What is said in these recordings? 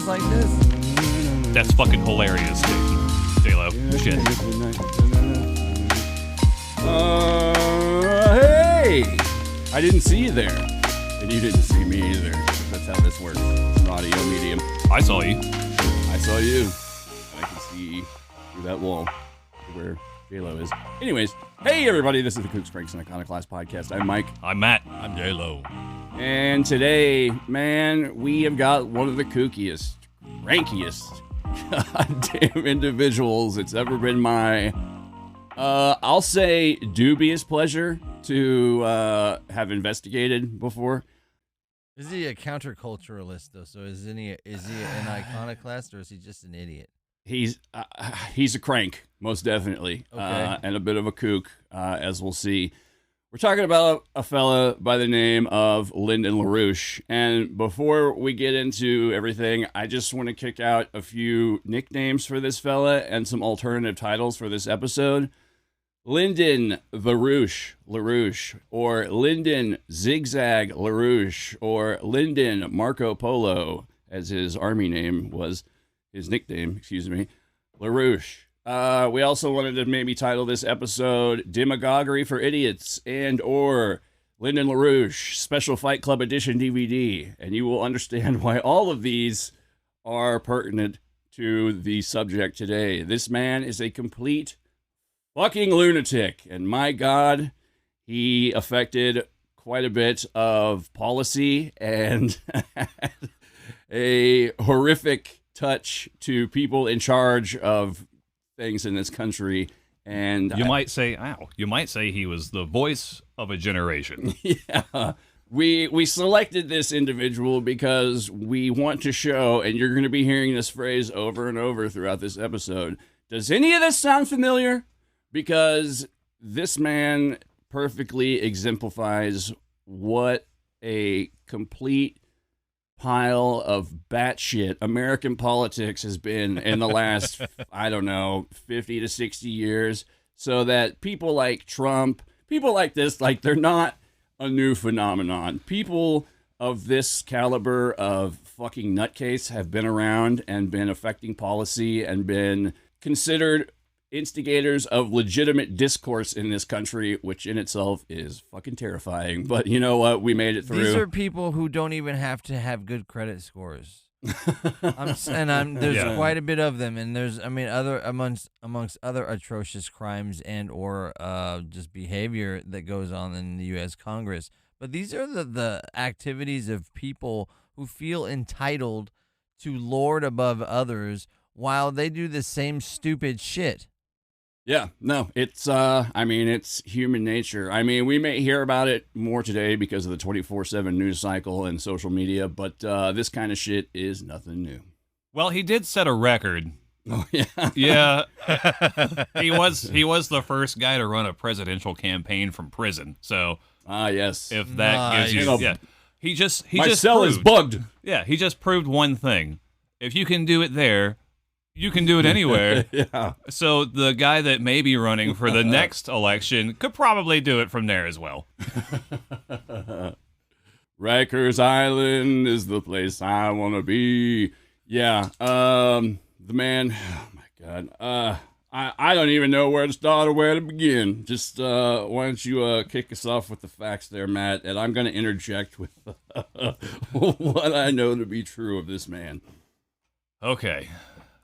just like this. That's fucking hilarious, J-Lo. Shit. Hey! I didn't see you there. And you didn't see me either. That's how this works. It's an audio medium. I saw you. I saw you. And I can see through that wall where J-Lo is. Anyways, hey everybody, this is the Kooks, Pranks, and Iconoclast podcast. I'm Mike. I'm Matt. I'm J-Lo. And today, man, we have got one of the kookiest, rankiest, goddamn individuals it's ever been my, I'll say, dubious pleasure to have investigated before. Is he a counterculturalist though? So is he an iconoclast or is he just an idiot? He's a crank, most definitely, Okay. and a bit of a kook, as we'll see. We're talking about a fella by the name of Lyndon LaRouche, and before we get into everything, I just want to kick out a few nicknames for this fella and some alternative titles for this episode. Lyndon LaRouche, or Lyndon Zigzag LaRouche, or Lyndon Marco Polo, as his army name was. His nickname, LaRouche. We also wanted to maybe title this episode Demagoguery for Idiots and or Lyndon LaRouche Special Fight Club Edition DVD. And you will understand why all of these are pertinent to the subject today. This man is a complete fucking lunatic. And my God, he affected quite a bit of policy and a horrific touch to people in charge of things in this country. And You might say he was the voice of a generation. yeah, we selected this individual because we want to show, and you're going to be hearing this phrase over and over throughout this episode. Does any of this sound familiar? Because this man perfectly exemplifies what a complete pile of batshit American politics has been in the last, 50 to 60 years, so that people like Trump, people like this, like, they're not a new phenomenon. People of this caliber of fucking nutcase have been around and been affecting policy and been considered instigators of legitimate discourse in this country, which in itself is fucking terrifying. But you know what? We made it through. These are people who don't even have to have good credit scores. There's quite a bit of them, and there's, other amongst other atrocious crimes and or just behavior that goes on in the U.S. Congress. But these are the activities of people who feel entitled to lord above others while they do the same stupid shit. Yeah, no, it's human nature. We may hear about it more today because of the 24/7 news cycle and social media, but this kind of shit is nothing new. Well, he did set a record. Oh, yeah. Yeah. He was the first guy to run a presidential campaign from prison. So, yes. if that gives you, yeah. My cell is bugged. Yeah, he just proved one thing. If you can do it there, you can do it anywhere. Yeah. So the guy that may be running for the next election could probably do it from there as well. Rikers Island is the place I want to be. Yeah. The man, oh my God. I don't even know where to start or where to begin. Just why don't you kick us off with the facts there, Matt, and I'm going to interject with what I know to be true of this man. Okay.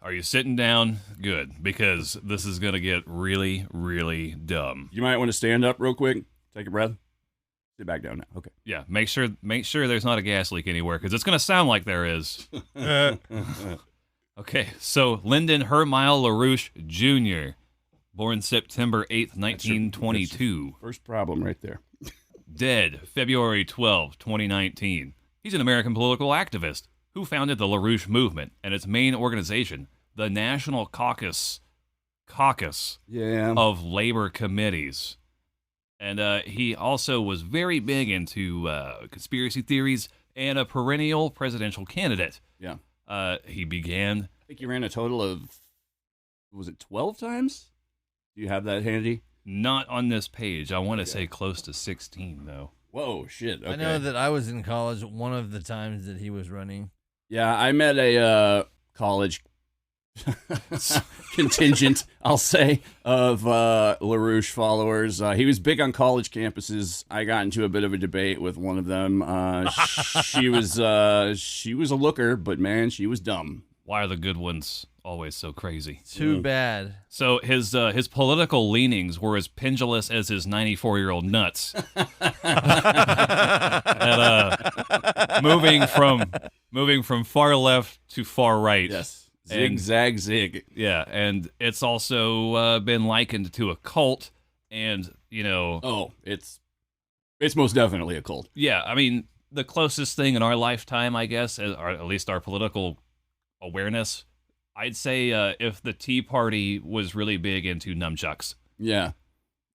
Are you sitting down? Good, because this is going to get really, really dumb. You might want to stand up real quick, take a breath, sit back down now. Okay. Yeah, make sure there's not a gas leak anywhere, because it's going to sound like there is. Okay, so Lyndon Hermile LaRouche Jr., born September 8th, 1922. First problem right there. Dead February 12, 2019. He's an American political activist who founded the LaRouche movement and its main organization, the National Caucus of Labor Committees. And he also was very big into conspiracy theories and a perennial presidential candidate. Yeah. He began... I think he ran a total of, was it 12 times? Do you have that handy? Not on this page. I want to say close to 16, though. Whoa, shit. Okay. I know that I was in college one of the times that he was running. Yeah, I met a college contingent, I'll say, of LaRouche followers. He was big on college campuses. I got into a bit of a debate with one of them. She was a looker, but man, she was dumb. Why are the good ones always so crazy? Too bad. So his political leanings were as pendulous as his 94-year-old nuts. And, moving from far left to far right. Yes. Zigzag zig. Yeah, and it's also been likened to a cult, and Oh, it's most definitely a cult. yeah, I mean the closest thing in our lifetime, I guess, or at least our political awareness, I'd say if the Tea Party was really big into nunchucks. Yeah,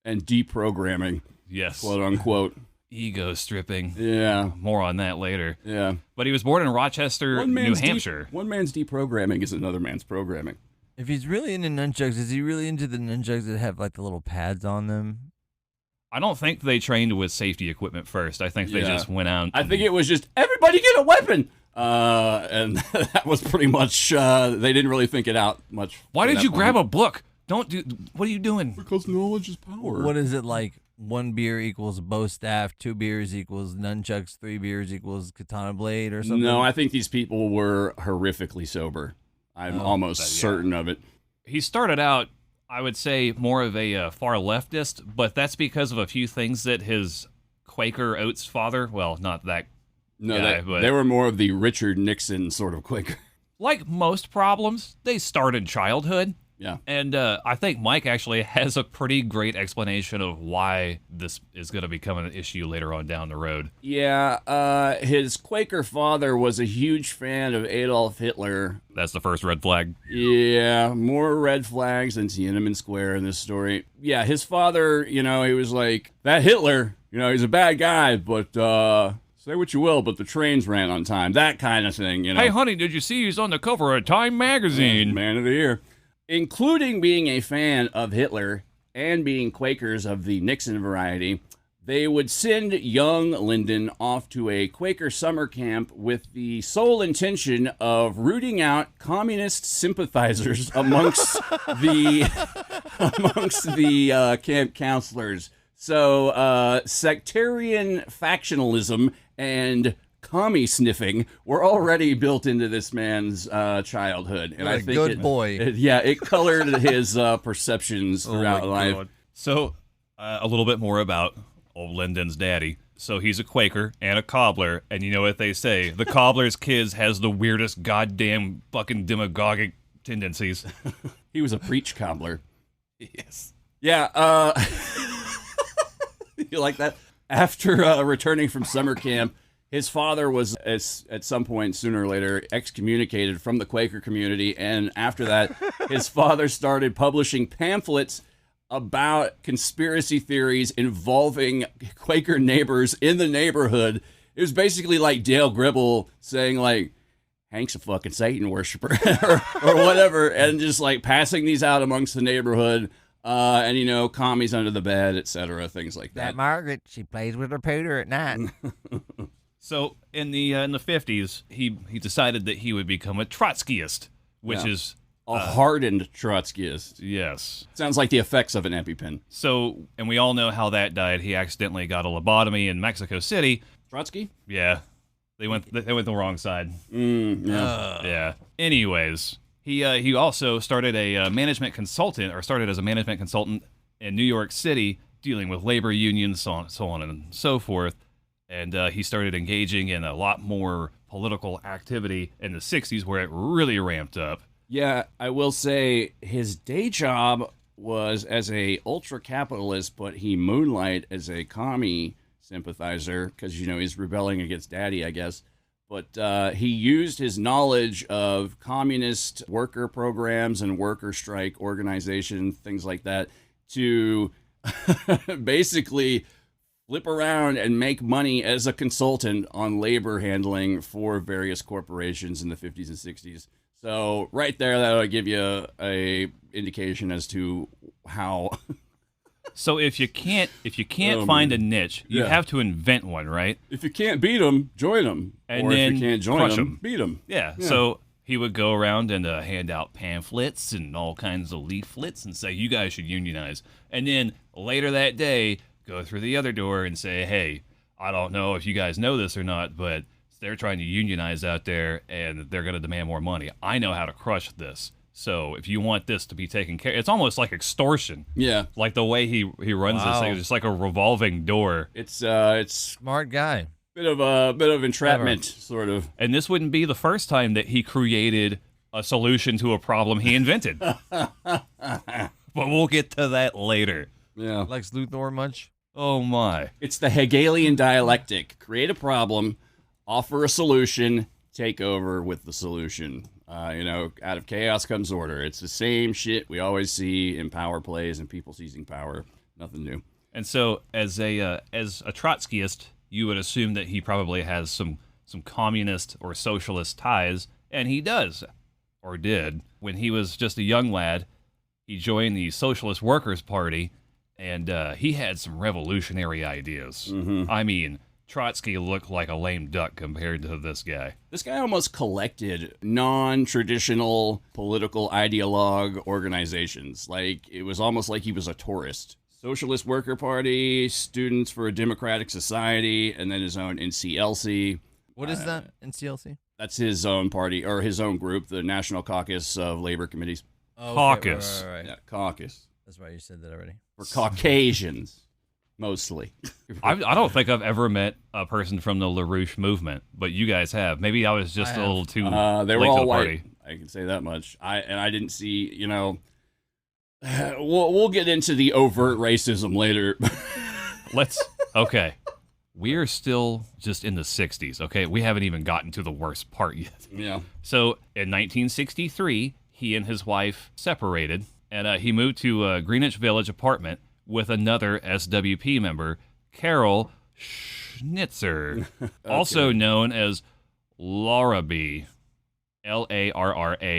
and deprogramming, Yes. quote unquote. Ego stripping. Yeah, More on that later. yeah. But he was born in Rochester, New Hampshire. One man's deprogramming is another man's programming. If he's really into nunchucks, is he really into the nunchucks that have like the little pads on them? I don't think they trained with safety equipment first. I think they Yeah. just went out. I think it was just everybody get a weapon, and that was pretty much. They didn't really think it out much. Why did you grab a book? Don't do. What are you doing? Because knowledge is power. What is it like? 1 beer equals bow staff, 2 beers equals nunchucks, 3 beers equals katana blade, or something? No, I think these people were horrifically sober. I'm almost certain of it. He started out, I would say, more of a far leftist, but that's because of a few things that his Quaker Oats father, well, not that No, guy, but they were more of the Richard Nixon sort of Quaker. like most problems, they start in childhood. Yeah. And I think Mike actually has a pretty great explanation of why this is going to become an issue later on down the road. Yeah, his Quaker father was a huge fan of Adolf Hitler. That's the first red flag. Yeah, more red flags than Tiananmen Square in this story. Yeah, his father, he was like, that Hitler, he's a bad guy, but say what you will, but the trains ran on time. That kind of thing, Hey, honey, did you see he's on the cover of Time magazine? Man of the Year. Including being a fan of Hitler and being Quakers of the Nixon variety, they would send young Lyndon off to a Quaker summer camp with the sole intention of rooting out communist sympathizers amongst the camp counselors. So sectarian factionalism and commie sniffing were already built into this man's childhood, and I think good boy. It colored his perceptions throughout life. God. So, a little bit more about old Lyndon's daddy. So he's a Quaker and a cobbler, and you know what they say: the cobbler's kids has the weirdest goddamn fucking demagogic tendencies. He was a preach cobbler. Yes. Yeah. You like that? After returning from summer camp, his father was, at some point sooner or later, excommunicated from the Quaker community, and after that, his father started publishing pamphlets about conspiracy theories involving Quaker neighbors in the neighborhood. It was basically like Dale Gribble saying, like, Hank's a fucking Satan worshiper, or whatever, and just, like, passing these out amongst the neighborhood, and, commies under the bed, etc., things like that. That Margaret, she plays with her pewter at night. So in the 50s, he decided that he would become a Trotskyist, which is A hardened Trotskyist. yes. Sounds like the effects of an EpiPen. So, and we all know how that died. He accidentally got a lobotomy in Mexico City. Trotsky? Yeah, they went the wrong side. Yeah. Yeah. Anyways, he also started a management consultant, or started as a management consultant in New York City, dealing with labor unions, so on and so forth. And he started engaging in a lot more political activity in the 60s, where it really ramped up. Yeah, I will say his day job was as a ultra-capitalist, but he moonlight as a commie sympathizer because, he's rebelling against daddy, I guess. But he used his knowledge of communist worker programs and worker strike organization, things like that, to basically flip around and make money as a consultant on labor handling for various corporations in the 50s and 60s. So right there, that'll give you a indication as to how So if you can't Oh, find a man. niche, you Yeah. have to invent one, right? If you can't beat them, join them. And or then if you can't join crush them, 'em. beat them. Yeah. So he would go around and hand out pamphlets and all kinds of leaflets and say, you guys should unionize. And then later that day, go through the other door and say, hey, I don't know if you guys know this or not, but they're trying to unionize out there and they're going to demand more money. I know how to crush this. So if you want this to be taken care, it's almost like extortion. Yeah. Like the way he runs this Wow. thing, it's just like a revolving door. It's Smart guy. bit of entrapment, sort of. And this wouldn't be the first time that he created a solution to a problem he invented. But we'll get to that later. Yeah. Lex Luthor much? Oh my. It's the Hegelian dialectic. Create a problem, offer a solution, take over with the solution. Out of chaos comes order. It's the same shit we always see in power plays and people seizing power. Nothing new. And so as a Trotskyist, you would assume that he probably has some communist or socialist ties, and he does, or did. When he was just a young lad, he joined the Socialist Workers' Party, and he had some revolutionary ideas. Mm-hmm. I mean, Trotsky looked like a lame duck compared to this guy. This guy almost collected non-traditional political ideologue organizations. Like, it was almost like he was a tourist. Socialist Worker Party, Students for a Democratic Society, and then his own NCLC. What is that? NCLC? That's his own party, or his own group, the National Caucus of Labor Committees. Oh, Caucus. Right. Yeah, caucus. That's right. You said that already. For Caucasians, mostly. I don't think I've ever met a person from the LaRouche movement, but you guys have. Maybe I was just I a little too They late were to all the white. party. I can say that much. I didn't see, we'll get into the overt racism later. Okay. We're still just in the 60s, okay? We haven't even gotten to the worst part yet. Yeah. So in 1963, he and his wife separated, and he moved to a Greenwich Village apartment with another SWP member, Carol Schnitzer, also known as Larrabee, Larrabee.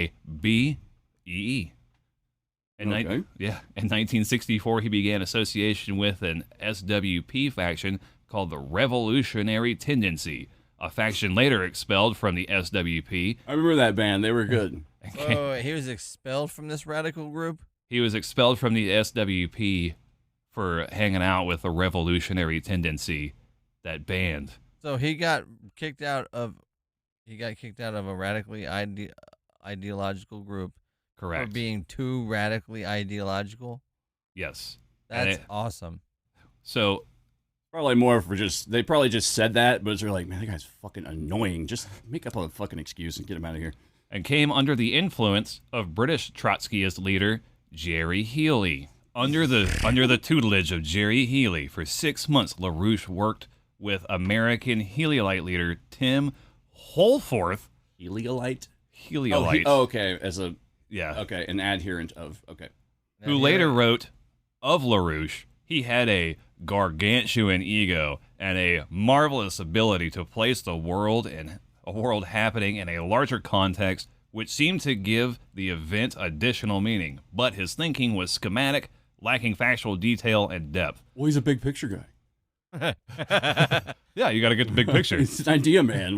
In 1964, he began association with an SWP faction called the Revolutionary Tendency, a faction later expelled from the SWP. I remember that band. They were good. Oh, he was expelled from this radical group? He was expelled from the SWP for hanging out with the Revolutionary Tendency, that band. So he got kicked out of a radically ideological group Correct. for being too radically ideological. Yes. That's awesome. So Probably more for they probably just said that, but they're like, man, that guy's fucking annoying. Just make up a fucking excuse and get him out of here. and came under the influence of British Trotskyist leader Jerry Healy. Under the tutelage of Jerry Healy, for 6 months, LaRouche worked with American Heliolite leader Tim Holforth. Heliolite? Heliolite. Okay. Yeah. Okay, an adherent of. Okay. Who later wrote of LaRouche, he had a gargantuan ego and a marvelous ability to place the world and a world happening in a larger context, which seemed to give the event additional meaning. But his thinking was schematic, lacking factual detail and depth. Well, he's a big picture guy. Yeah, you got to get the big picture. He's an idea man.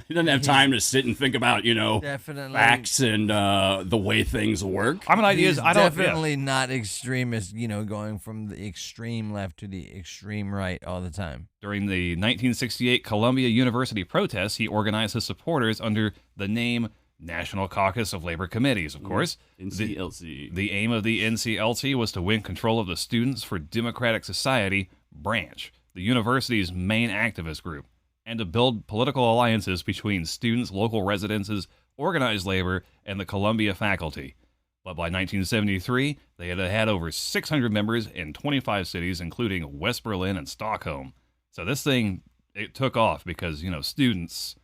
He doesn't have time to sit and think about, definitely facts and the way things work. I'm an ideas. He's I don't. definitely not extremist, going from the extreme left to the extreme right all the time. During the 1968 Columbia University protests, he organized his supporters under the name National Caucus of Labor Committees, of course. NCLC. The aim of the NCLC was to win control of the Students for Democratic Society branch, the university's main activist group, and to build political alliances between students, local residences, organized labor, and the Columbia faculty. But by 1973, they had over 600 members in 25 cities, including West Berlin and Stockholm. So this thing, it took off because, students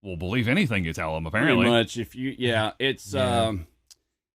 will believe anything you tell them, apparently. Pretty much.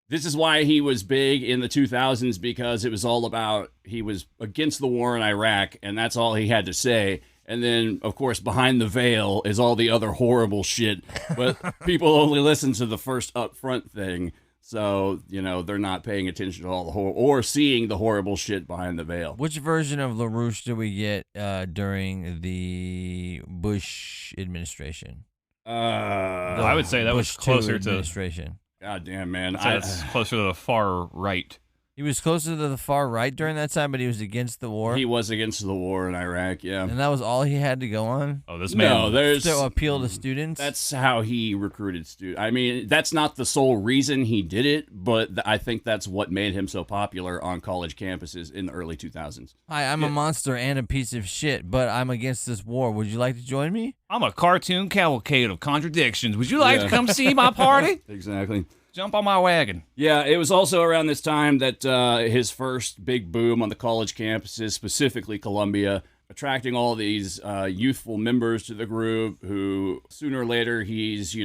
This is why he was big in the 2000s, because it was all about, he was against the war in Iraq, and that's all he had to say. And then, of course, behind the veil is all the other horrible shit. But people only listen to the first upfront thing. So, they're not paying attention to all the or seeing the horrible shit behind the veil. Which version of LaRouche did we get during the Bush administration? I would say that was Bush closer II to. administration. God damn, man. That's closer to the far right. He was closer to the far right during that time, but he was against the war. He was against the war in Iraq, yeah. And that was all he had to go on? Oh, this man. No, there's... To appeal to students? That's how he recruited students. I mean, that's not the sole reason he did it, but I think that's what made him so popular on college campuses in the early 2000s. Hi, I'm a monster and a piece of shit, but I'm against this war. Would you like to join me? I'm a cartoon cavalcade of contradictions. Would you like to come see my party? Exactly. Jump on my wagon. Yeah, it was also around this time that his first big boom on the college campuses, specifically Columbia, attracting all these youthful members to the group who sooner or later he's,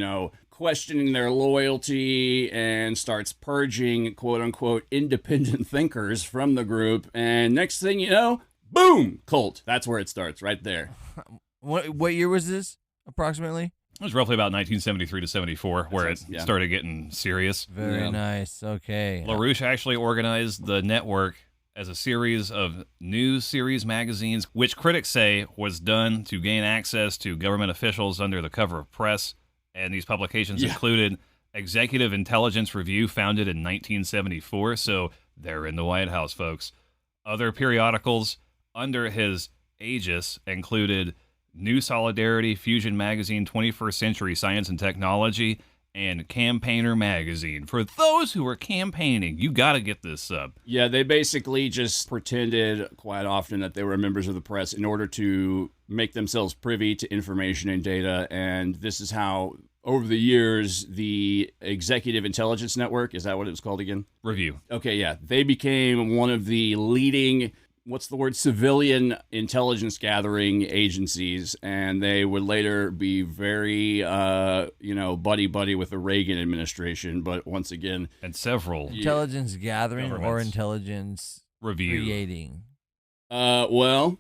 questioning their loyalty and starts purging, quote-unquote, independent thinkers from the group. And next thing you know, boom, cult. That's where it starts, right there. What year was this, approximately? It was roughly about 1973 to 74 where it yeah. started getting serious. Very nice. Okay. LaRouche actually organized the network as a series of news series magazines, which critics say was done to gain access to government officials under the cover of press. And these publications included Executive Intelligence Review, founded in 1974. So they're in the White House, folks. Other periodicals under his aegis included New Solidarity, Fusion Magazine, 21st Century Science and Technology, and Campaigner Magazine. For those who are campaigning, you got to get this up. Yeah, they basically just pretended quite often that they were members of the press in order to make themselves privy to information and data. And this is how, over the years, the Executive Intelligence Network, is that what it was called again? Review. Okay, yeah. They became one of the leading... civilian intelligence gathering agencies, and they would later be very, buddy-buddy with the Reagan administration, but once again... And several... Intelligence gathering or governments. Intelligence Review. creating? Well,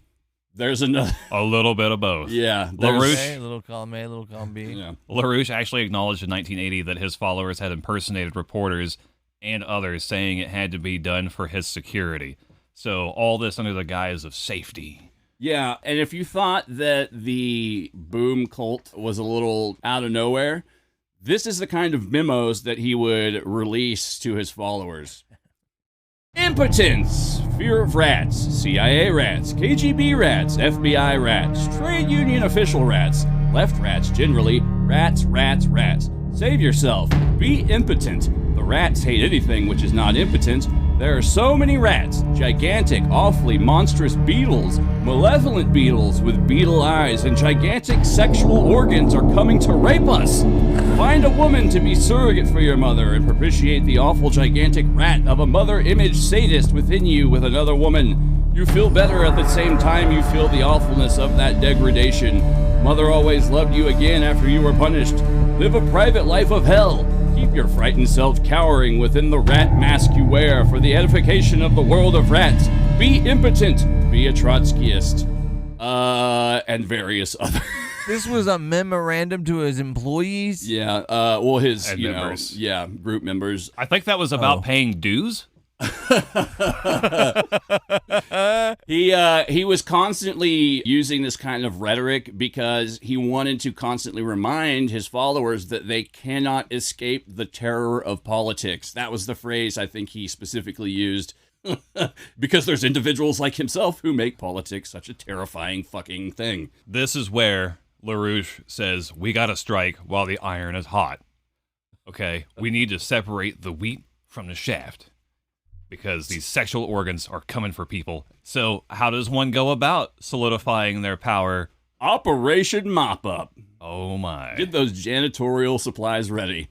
there's another... A little bit of both. Yeah. LaRouche. A little column A, little column B. Yeah. LaRouche actually acknowledged in 1980 that his followers had impersonated reporters and others, saying it had to be done for his security. So all this under the guise of safety. Yeah, and if you thought that the boom cult was a little out of nowhere, this is the kind of memos that he would release to his followers. Impotence, fear of rats, CIA rats, KGB rats, FBI rats, trade union official rats, left rats generally, rats. Save yourself, be impotent. The rats hate anything which is not impotent. There are so many rats, gigantic, awfully monstrous beetles, malevolent beetles with beetle eyes and gigantic sexual organs are coming to rape us. Find a woman to be surrogate for your mother and propitiate the awful gigantic rat of a mother image sadist within you with another woman. You feel better at the same time you feel the awfulness of that degradation. Mother always loved you again after you were punished. Live a private life of hell. Keep your frightened self cowering within the rat mask you wear for the edification of the world of rats. Be impotent. Be a Trotskyist. And various other. This was a memorandum to his employees? Yeah, his, And members. Group members. I think that was about paying dues. He was constantly using this kind of rhetoric because he wanted to constantly remind his followers that they cannot escape the terror of politics. That was the phrase I think he specifically used. Because there's individuals like himself who make politics such a terrifying fucking thing. This is where LaRouche says, we got to strike while the iron is hot. Okay, we need to separate the wheat from the shaft, because these sexual organs are coming for people. So how does one go about solidifying their power? Operation Mop Up. Oh my. Get those janitorial supplies ready.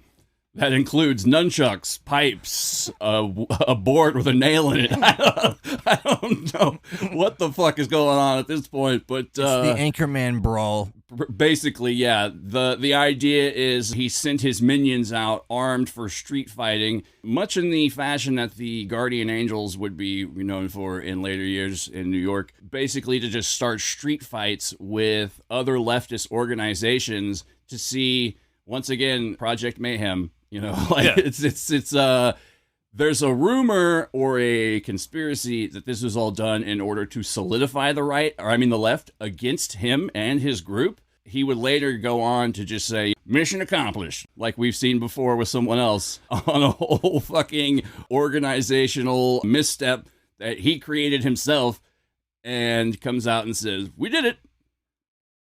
That includes nunchucks, pipes, a board with a nail in it. I don't know what the fuck is going on at this point, but It's the Anchorman brawl. basically, yeah. The idea is he sent his minions out armed for street fighting, much in the fashion that the Guardian Angels would be known for in later years in New York, basically to just start street fights with other leftist organizations to see, once again, Project Mayhem, You know, like Yeah. it's there's a rumor or a conspiracy that this was all done in order to solidify the left against him and his group. He would later go on to just say, mission accomplished, like we've seen before with someone else on a whole fucking organizational misstep that he created himself, and comes out and says, we did it.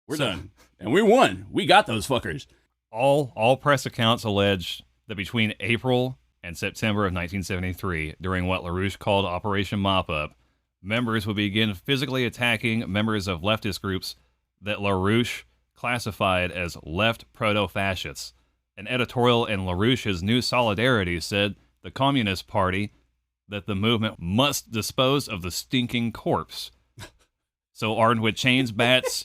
We're done. And we won. We got those fuckers. All press accounts allege that between April and September of 1973, during what LaRouche called Operation Mop-Up, members would begin physically attacking members of leftist groups that LaRouche classified as left proto-fascists. An editorial in LaRouche's New Solidarity said the Communist Party that the movement must dispose of the stinking corpse. So armed with chains, bats,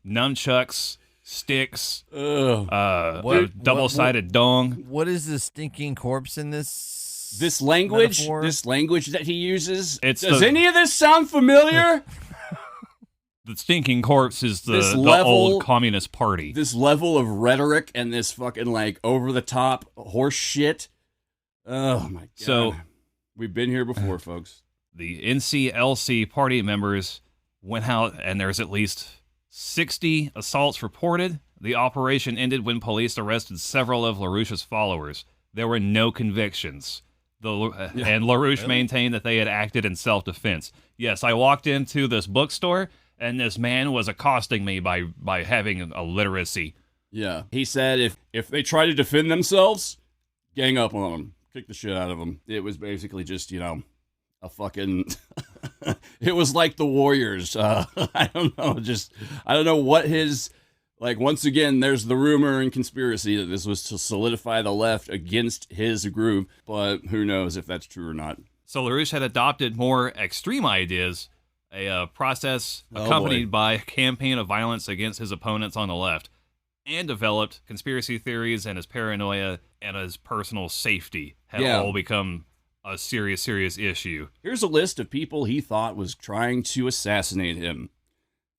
nunchucks, sticks, double-sided dong. What is the stinking corpse in this? This language, metaphor? this language that he uses. Does any of this sound familiar? The stinking corpse is the old Communist Party. This level of rhetoric and this fucking like over the top horse shit. Oh my god. So we've been here before, folks. The NCLC party members went out, and there's at least 60 assaults reported. The operation ended when police arrested several of LaRouche's followers. There were no convictions. And LaRouche maintained that they had acted in self-defense. Yes, I walked into this bookstore, and this man was accosting me by having a literacy. Yeah. He said if they try to defend themselves, gang up on them. Kick the shit out of them. It was basically just, a fucking... it was like the Warriors. I don't know what his... Like, once again, there's the rumor and conspiracy that this was to solidify the left against his group, but who knows if that's true or not. So LaRouche had adopted more extreme ideas, a process accompanied by a campaign of violence against his opponents on the left, and developed conspiracy theories, and his paranoia and his personal safety have all become a serious issue. Here's a list of people he thought was trying to assassinate him.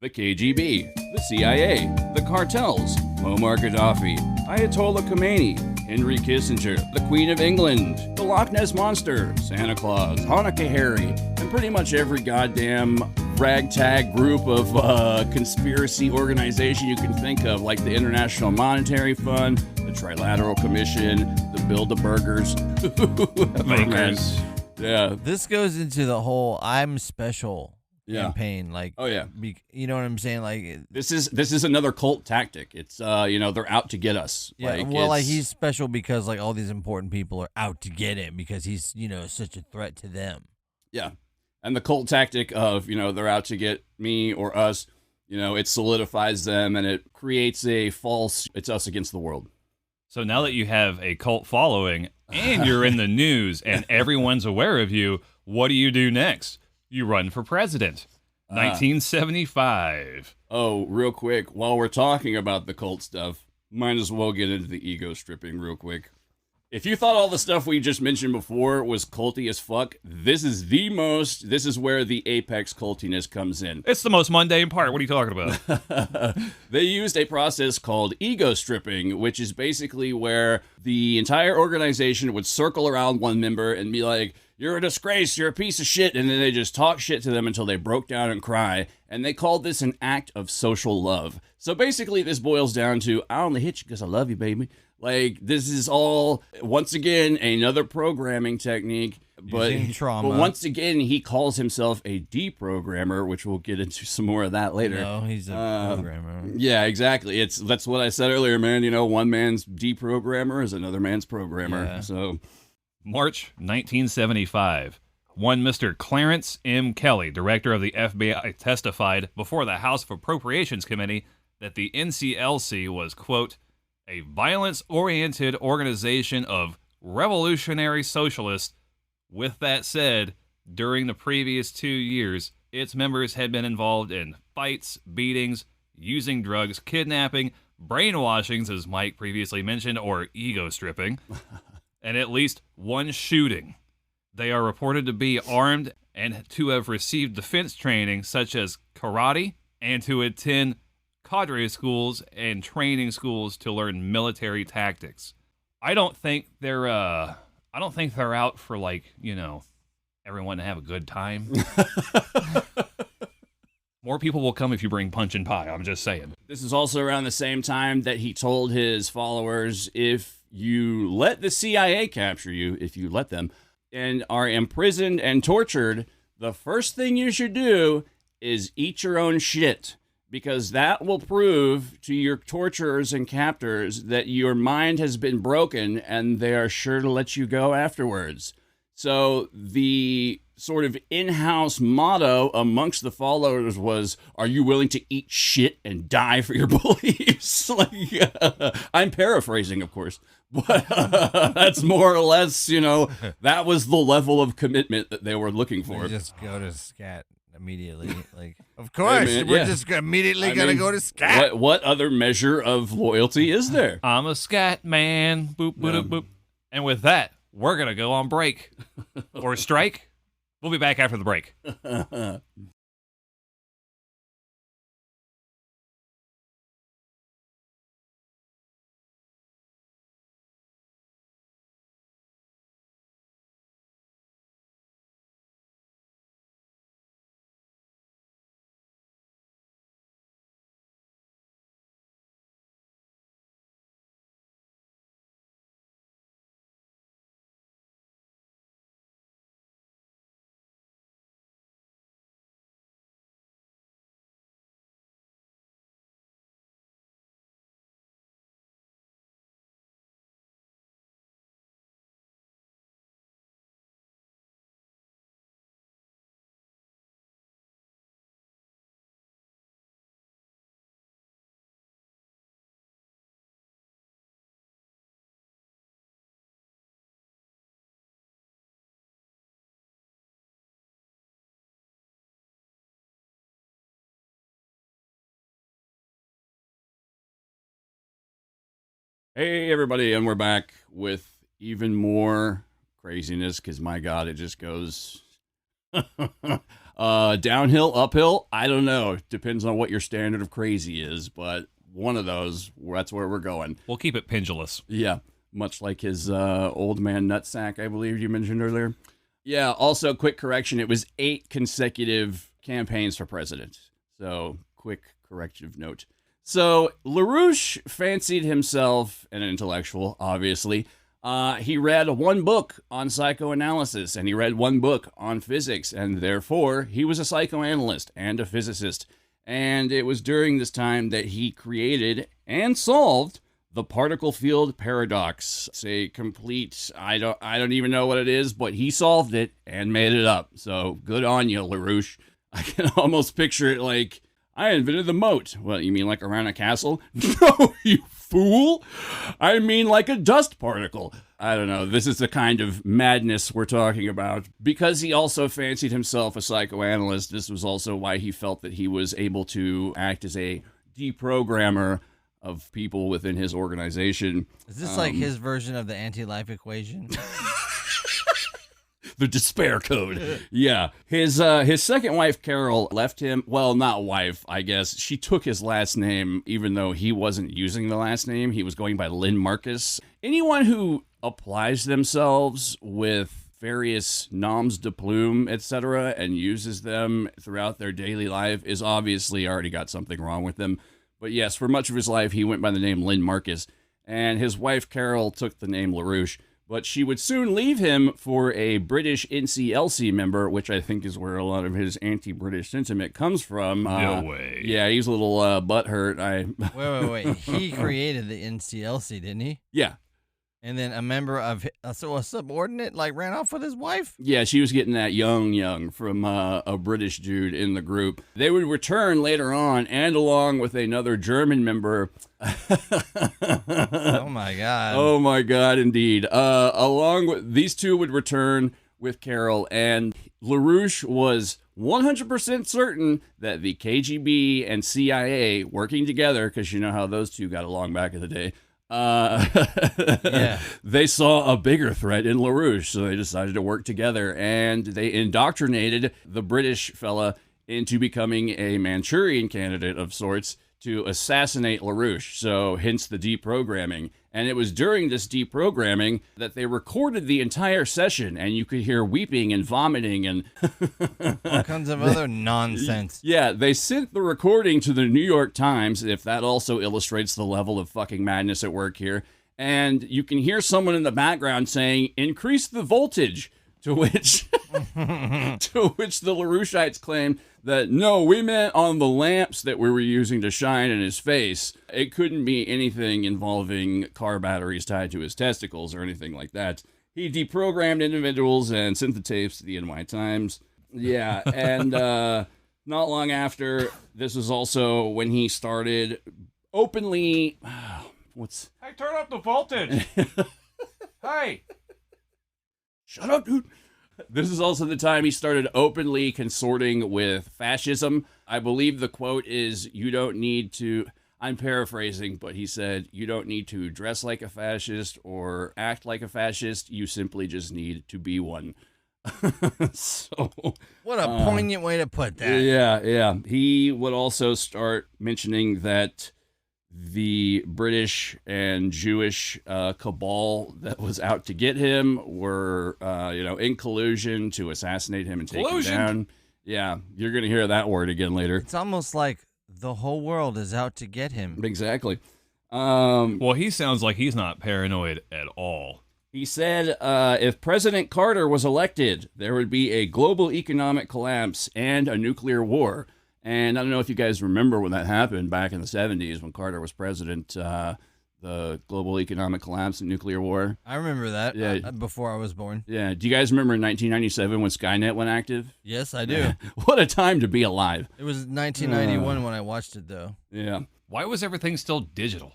The KGB, the CIA, the cartels, Muammar Gaddafi, Ayatollah Khomeini, Henry Kissinger, the Queen of England, the Loch Ness Monster, Santa Claus, Hanukkah Harry, and pretty much every goddamn ragtag group of conspiracy organization you can think of, like the International Monetary Fund, the Trilateral Commission, the Bilderbergers. Makers. Yeah. This goes into the whole "I'm special" campaign. Like, oh yeah, you know what I'm saying? Like, this is another cult tactic. It's they're out to get us. Yeah, like he's special because like all these important people are out to get him because he's such a threat to them. Yeah, and the cult tactic of they're out to get me or us. It solidifies them and it creates a false. It's us against the world. So now that you have a cult following and you're in the news and everyone's aware of you, what do you do next? You run for president. 1975. Oh, real quick, while we're talking about the cult stuff, might as well get into the ego stripping real quick. If you thought all the stuff we just mentioned before was culty as fuck, this is where the apex cultiness comes in. It's the most mundane part. What are you talking about? They used a process called ego stripping, which is basically where the entire organization would circle around one member and be like, you're a disgrace, you're a piece of shit, and then they just talk shit to them until they broke down and cry, and they called this an act of social love. So basically this boils down to, I only hit you because I love you, baby. Like, this is all, once again, another programming technique, but trauma. But once again, he calls himself a deprogrammer, which we'll get into some more of that later. No, he's a programmer. Yeah, exactly. That's what I said earlier, man. One man's deprogrammer is another man's programmer. Yeah. So, March 1975. One Mr. Clarence M. Kelly, director of the FBI, testified before the House Appropriations Committee that the NCLC was, quote, a violence-oriented organization of revolutionary socialists. With that said, during the previous 2 years, its members had been involved in fights, beatings, using drugs, kidnapping, brainwashings, as Mike previously mentioned, or ego stripping, and at least one shooting. They are reported to be armed and to have received defense training such as karate and to attend cadre schools and training schools to learn military tactics. I don't think they're out for, like, everyone to have a good time. More people will come if you bring punch and pie. I'm just saying. This is also around the same time that he told his followers, if you let the CIA capture you, if you let them, and are imprisoned and tortured, the first thing you should do is eat your own shit, because that will prove to your torturers and captors that your mind has been broken, and they are sure to let you go afterwards. So the sort of in-house motto amongst the followers was, are you willing to eat shit and die for your beliefs? I'm paraphrasing, of course, but that's more or less, that was the level of commitment that they were looking for. Just go to scat immediately. Of course, hey man, we're just immediately going to go to scat. What other measure of loyalty is there? I'm a scat man. Boop, boop, boop. And with that, we're going to go on break or strike. We'll be back after the break. Hey, everybody, and we're back with even more craziness, because, my God, it just goes downhill, uphill. I don't know. Depends on what your standard of crazy is, but one of those, that's where we're going. We'll keep it pendulous. Yeah, much like his old man nutsack, I believe you mentioned earlier. Yeah, also, quick correction, it was 8 consecutive campaigns for president. So, quick corrective note. So, LaRouche fancied himself an intellectual, obviously. He read 1 book on psychoanalysis, and he read 1 book on physics, and therefore, he was a psychoanalyst and a physicist. And it was during this time that he created and solved the particle field paradox. It's a complete, I don't even know what it is, but he solved it and made it up. So, good on you, LaRouche. I can almost picture it like, I invented the moat. Well, you mean like around a castle? No, you fool. I mean like a dust particle. I don't know. This is the kind of madness we're talking about. Because he also fancied himself a psychoanalyst, this was also why he felt that he was able to act as a deprogrammer of people within his organization. Is this like his version of the anti-life equation? The despair code. Yeah. His second wife, Carol, left him. Well, not wife, I guess. She took his last name, even though he wasn't using the last name. He was going by Lynn Marcus. Anyone who applies themselves with various noms de plume, etc., and uses them throughout their daily life is obviously already got something wrong with them. But yes, for much of his life, he went by the name Lynn Marcus. And his wife, Carol, took the name LaRouche. But she would soon leave him for a British NCLC member, which I think is where a lot of his anti-British sentiment comes from. No way. Yeah, he's a little butthurt. Wait. He created the NCLC, didn't he? Yeah. And then a member of, a subordinate, ran off with his wife? Yeah, she was getting that young from a British dude in the group. They would return later on, and along with another German member. Oh, my God. Oh, my God, indeed. Along with these two would return with Carol, and LaRouche was 100% certain that the KGB and CIA working together, because you know how those two got along back in the day, yeah. They saw a bigger threat in LaRouche, so they decided to work together, and they indoctrinated the British fella into becoming a Manchurian candidate of sorts to assassinate LaRouche, so hence the deprogramming. And it was during this deprogramming that they recorded the entire session, and you could hear weeping and vomiting and all kinds of other nonsense. Yeah, they sent the recording to the New York Times, if that also illustrates the level of fucking madness at work here. And you can hear someone in the background saying, "Increase the voltage," to which the LaRoucheites claimed that, no, we meant on the lamps that we were using to shine in his face. It couldn't be anything involving car batteries tied to his testicles or anything like that. He deprogrammed individuals and sent the tapes to the NY Times. Yeah, and not long after, this was also when he started openly... Hey, turn up the voltage! Hey! Shut up, dude! This is also the time he started openly consorting with fascism. I believe the quote is, "You don't need to," I'm paraphrasing, but he said, "You don't need to dress like a fascist or act like a fascist. You simply just need to be one." So, what a poignant way to put that. Yeah. He would also start mentioning that the British and Jewish cabal that was out to get him were, in collusion to assassinate him and take him down. Yeah, you're going to hear that word again later. It's almost like the whole world is out to get him. Exactly. Well, he sounds like he's not paranoid at all. He said if President Carter was elected, there would be a global economic collapse and a nuclear war. And I don't know if you guys remember when that happened back in the 70s when Carter was president, the global economic collapse and nuclear war. I remember that before I was born. Yeah. Do you guys remember in 1997 when Skynet went active? Yes, I do. What a time to be alive. It was 1991 when I watched it, though. Yeah. Why was everything still digital?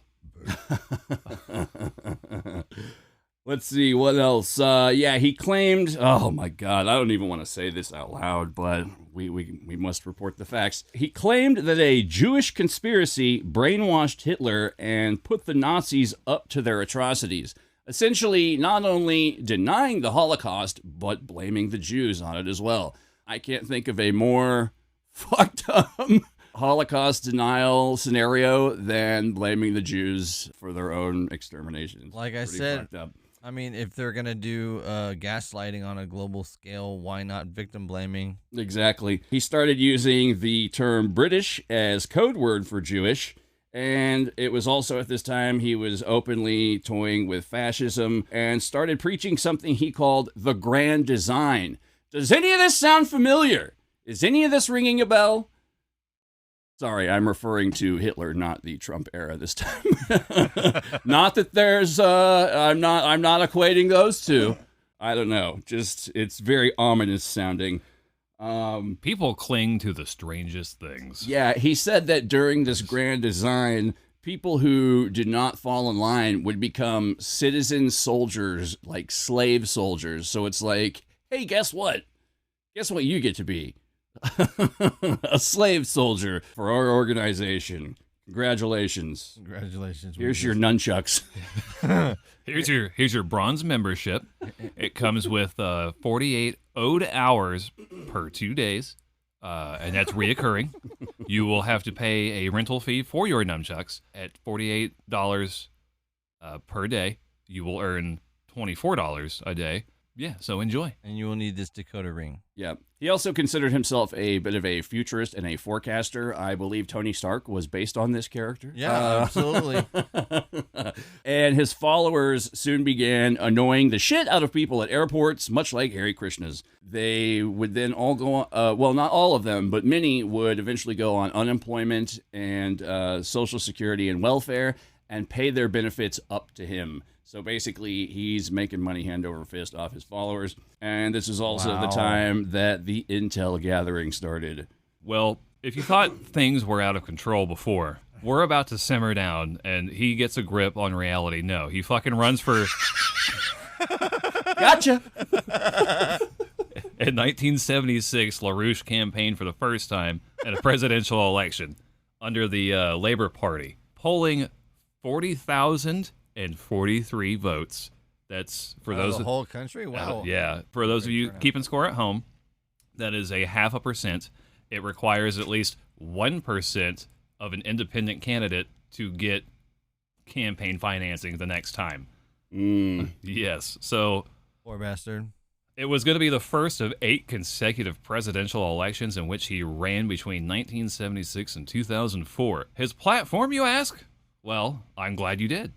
Let's see, what else? He claimed, oh my God, I don't even want to say this out loud, but we must report the facts. He claimed that a Jewish conspiracy brainwashed Hitler and put the Nazis up to their atrocities, essentially not only denying the Holocaust, but blaming the Jews on it as well. I can't think of a more fucked up Holocaust denial scenario than blaming the Jews for their own exterminations. Like I said, I mean, if they're going to do gaslighting on a global scale, why not victim blaming? Exactly. He started using the term British as code word for Jewish, and it was also at this time he was openly toying with fascism and started preaching something he called the grand design. Does any of this sound familiar? Is any of this ringing a bell? Sorry, I'm referring to Hitler, not the Trump era this time. Not that there's, I'm not equating those two. I don't know. Just, it's very ominous sounding. People cling to the strangest things. Yeah, he said that during this grand design, people who did not fall in line would become citizen soldiers, like slave soldiers. So it's like, hey, guess what? Guess what you get to be? A slave soldier for our organization. Congratulations. Here's your nunchucks. Here's your bronze membership. It comes with 48 owed hours per 2 days, and that's reoccurring. You will have to pay a rental fee for your nunchucks at $48 per day. You will earn $24 a day. Yeah, so enjoy. And you will need this Dakota ring. Yeah. He also considered himself a bit of a futurist and a forecaster. I believe Tony Stark was based on this character. Yeah, absolutely. And his followers soon began annoying the shit out of people at airports, much like Hare Krishnas. They would then all go on, well, not all of them, but many would eventually go on unemployment and Social Security and welfare and pay their benefits up to him. So basically, he's making money hand over fist off his followers. And this is also the time that the intel gathering started. Well, if you thought things were out of control before, we're about to simmer down, and he gets a grip on reality. No, he fucking runs for... Gotcha! In 1976, LaRouche campaigned for the first time in a presidential election under the Labor Party, polling 40,043 votes. That's for those the whole country. Wow. Yeah, for those of you keeping score at home, that is a 0.5%. It requires at least 1% of an independent candidate to get campaign financing the next time. Yes. So Poor bastard. it was going to be the first of 8 consecutive presidential elections in which he ran between 1976 and 2004. His platform, you ask? Well, I'm glad you did.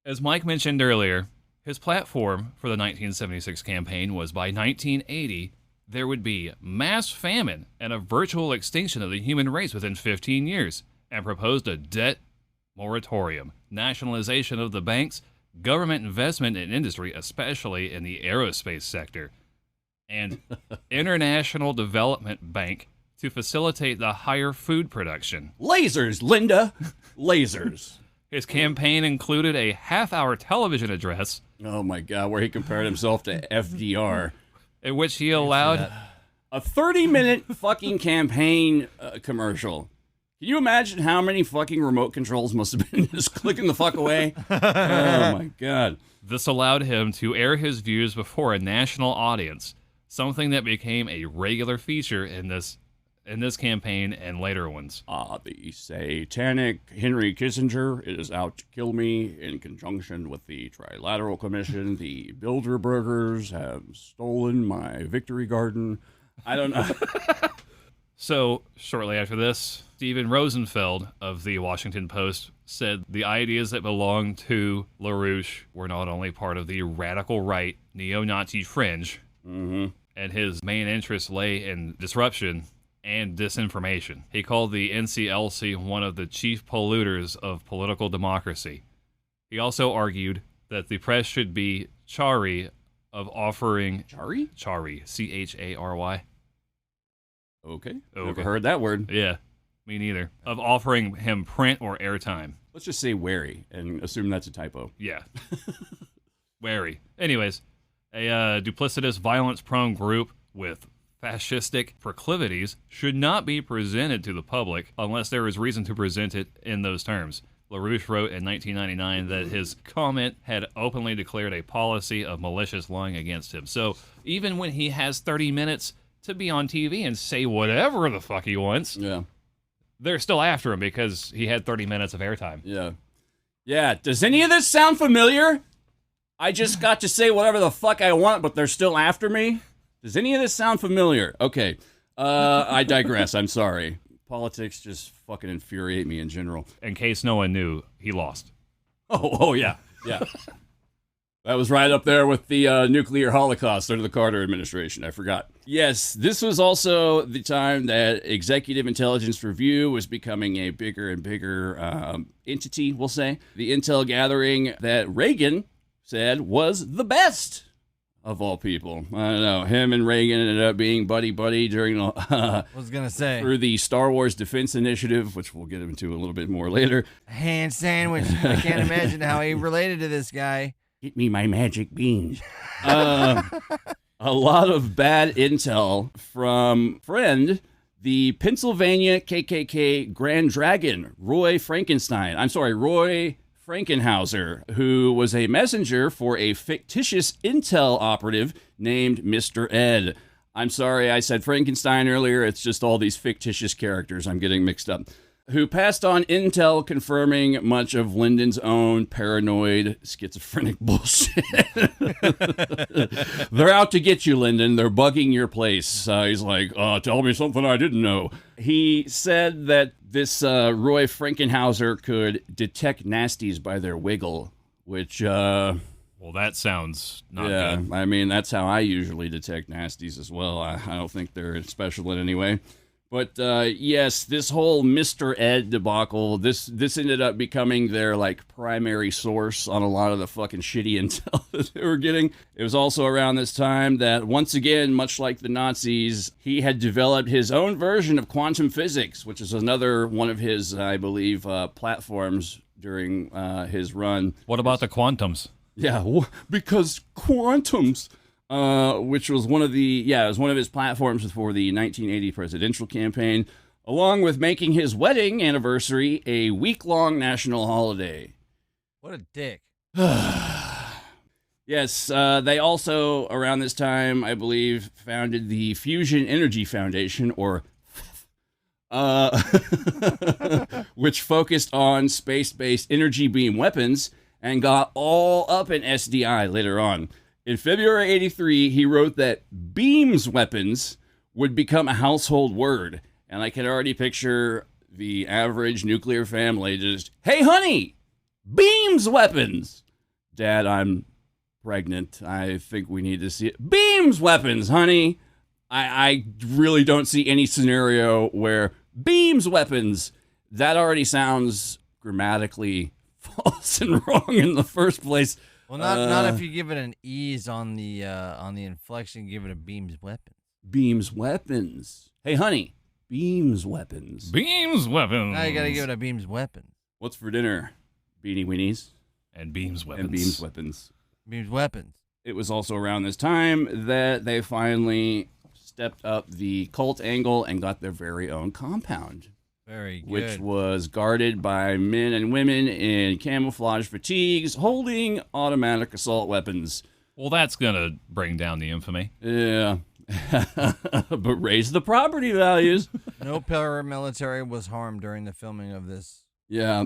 As Mike mentioned earlier, his platform for the 1976 campaign was by 1980, there would be mass famine and a virtual extinction of the human race within 15 years, and proposed a debt moratorium, nationalization of the banks, government investment in industry, especially in the aerospace sector, and International Development Bank to facilitate the higher food production. Lasers, Linda. Lasers. His campaign included a half-hour television address Oh, my God, where he compared himself to FDR. in which he allowed... A 30-minute fucking campaign commercial. Can you imagine how many fucking remote controls must have been just clicking the fuck away? Oh, my God. This allowed him to air his views before a national audience, something that became a regular feature in this campaign and later ones. The satanic Henry Kissinger is out to kill me in conjunction with the Trilateral Commission. The Bilderbergers have stolen my victory garden. I don't know. So, shortly after this, Stephen Rosenfeld of the Washington Post said the ideas that belonged to LaRouche were not only part of the radical right neo-Nazi fringe, and his main interest lay in disruption and disinformation. He called the NCLC one of the chief polluters of political democracy. He also argued that the press should be chary of offering... Chary? Chary, C-H-A-R-Y. Okay. Okay. Never heard that word. Yeah, me neither. Of offering him print or airtime. Let's just say wary and assume that's a typo. Yeah. Wary. Anyways, a duplicitous, violence-prone group with fascistic proclivities should not be presented to the public unless there is reason to present it in those terms. LaRouche wrote in 1999 that his comment had openly declared a policy of malicious lying against him. So even when he has 30 minutes to be on TV and say whatever the fuck he wants, they're still after him because he had 30 minutes of airtime. Yeah. Does any of this sound familiar? I just got to say whatever the fuck I want, but they're still after me? Does any of this sound familiar? Okay. I digress. I'm sorry. Politics just fucking infuriate me in general. In case no one knew, he lost. Oh yeah. Yeah. That was right up there with the nuclear holocaust under the Carter administration. I forgot. Yes, this was also the time that Executive Intelligence Review was becoming a bigger and bigger entity, we'll say. The intel gathering that Reagan said was the best of all people. I don't know. Him and Reagan ended up being buddy-buddy during through the Star Wars Defense Initiative, which we'll get into a little bit more later. Hand sandwich. I can't imagine how he related to this guy. Get me my magic beans. A lot of bad intel from friend, the Pennsylvania KKK Grand Dragon, Roy Frankenhauser, who was a messenger for a fictitious intel operative named Mr. Ed. I'm sorry, I said Frankenstein earlier. It's just all these fictitious characters I'm getting mixed up. Who passed on intel confirming much of Lyndon's own paranoid, schizophrenic bullshit. They're out to get you, Lyndon. They're bugging your place. He's like, tell me something I didn't know. He said that this Roy Frankenhauser could detect nasties by their wiggle, which... well, that sounds not good. I mean, that's how I usually detect nasties as well. I don't think they're special in any way. But, yes, this whole Mr. Ed debacle, this ended up becoming their, primary source on a lot of the fucking shitty intel that they were getting. It was also around this time that, once again, much like the Nazis, he had developed his own version of quantum physics, which is another one of his, I believe, platforms during his run. What about the quantums? Yeah, because quantums... which was one of his platforms for the 1980 presidential campaign, along with making his wedding anniversary a week-long national holiday. What a dick. Yes, they also, around this time, I believe, founded the Fusion Energy Foundation, or which focused on space-based energy beam weapons and got all up in SDI later on. In February 83, he wrote that beams weapons would become a household word. And I can already picture the average nuclear family just, hey, honey, beams weapons. Dad, I'm pregnant. I think we need to see it. Beams weapons, honey. I really don't see any scenario where beams weapons, that already sounds grammatically false and wrong in the first place. Well, not if you give it an ease on the inflection, give it a beams weapon. Beams weapons. Hey, honey, beams weapons. Beams weapons. Now you gotta give it a beams weapon. What's for dinner? Beanie weenies. And beams weapons. And beams weapons. Beams weapons. It was also around this time that they finally stepped up the cult angle and got their very own compound. Very good. Which was guarded by men and women in camouflage fatigues holding automatic assault weapons. Well, that's going to bring down the infamy. Yeah. But raise the property values. No paramilitary was harmed during the filming of this. Yeah.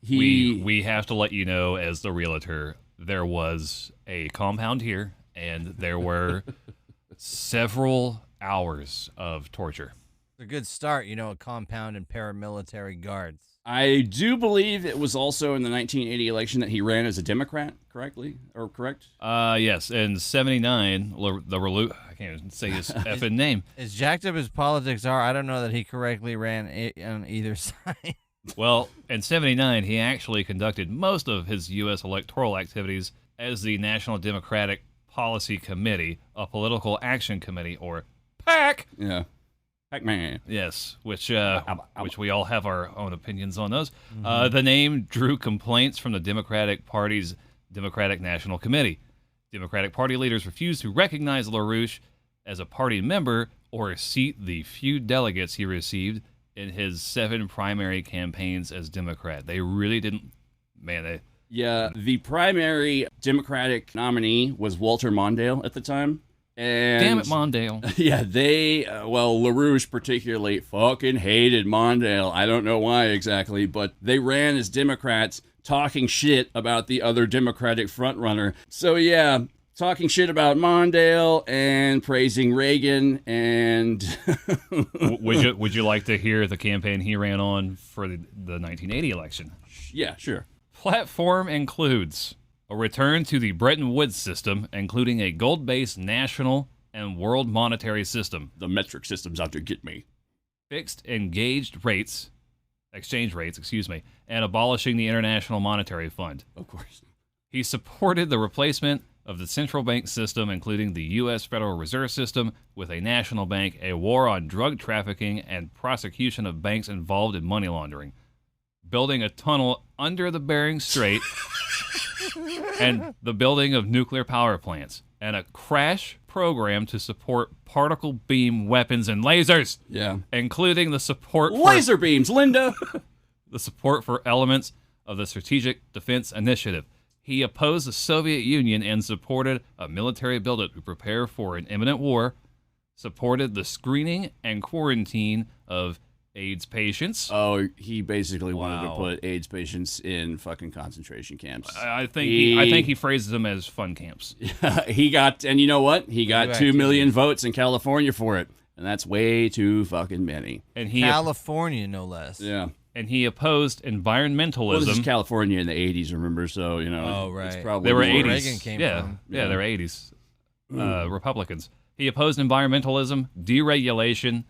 We have to let you know, as the realtor, there was a compound here, and there were several hours of torture. It's a good start, a compound and paramilitary guards. I do believe it was also in the 1980 election that he ran as a Democrat, correct? Yes, in 79, I can't even say his effing name. As jacked up as politics are, I don't know that he correctly ran on either side. Well, in 79, he actually conducted most of his U.S. electoral activities as the National Democratic Policy Committee, a political action committee, or PAC. Yeah. Pac-Man. Yes, which we all have our own opinions on those. Mm-hmm. The name drew complaints from the Democratic Party's Democratic National Committee. Democratic Party leaders refused to recognize LaRouche as a party member or seat the few delegates he received in his 7 primary campaigns as Democrat. They really didn't... Yeah, the primary Democratic nominee was Walter Mondale at the time. And damn it, Mondale. Yeah, LaRouche particularly fucking hated Mondale. I don't know why exactly, but they ran as Democrats talking shit about the other Democratic frontrunner. So yeah, talking shit about Mondale and praising Reagan and... Would you like to hear the campaign he ran on for the 1980 election? Yeah, sure. Platform includes a return to the Bretton Woods system, including a gold-based national and world monetary system. The metric system's out to get me. Fixed exchange rates, and abolishing the International Monetary Fund. Of course. He supported the replacement of the central bank system, including the U.S. Federal Reserve System, with a national bank, a war on drug trafficking, and prosecution of banks involved in money laundering. Building a tunnel under the Bering Strait, and the building of nuclear power plants, and a crash program to support particle beam weapons and lasers. Yeah. Including the support laser beams, Linda. The support for elements of the Strategic Defense Initiative. He opposed the Soviet Union and supported a military buildup to prepare for an imminent war, supported the screening and quarantine of AIDS patients. Oh, he basically wanted to put AIDS patients in fucking concentration camps. I think he phrases them as fun camps. He got, and you know what? He got 2 million votes in California for it, and that's way too fucking many. And California, no less. Yeah. And he opposed environmentalism. Well, this is California in the 80s, remember? So, Oh, right. It's probably they were 80s. Reagan came from. Yeah, they were 80s. Republicans. He opposed environmentalism, deregulation,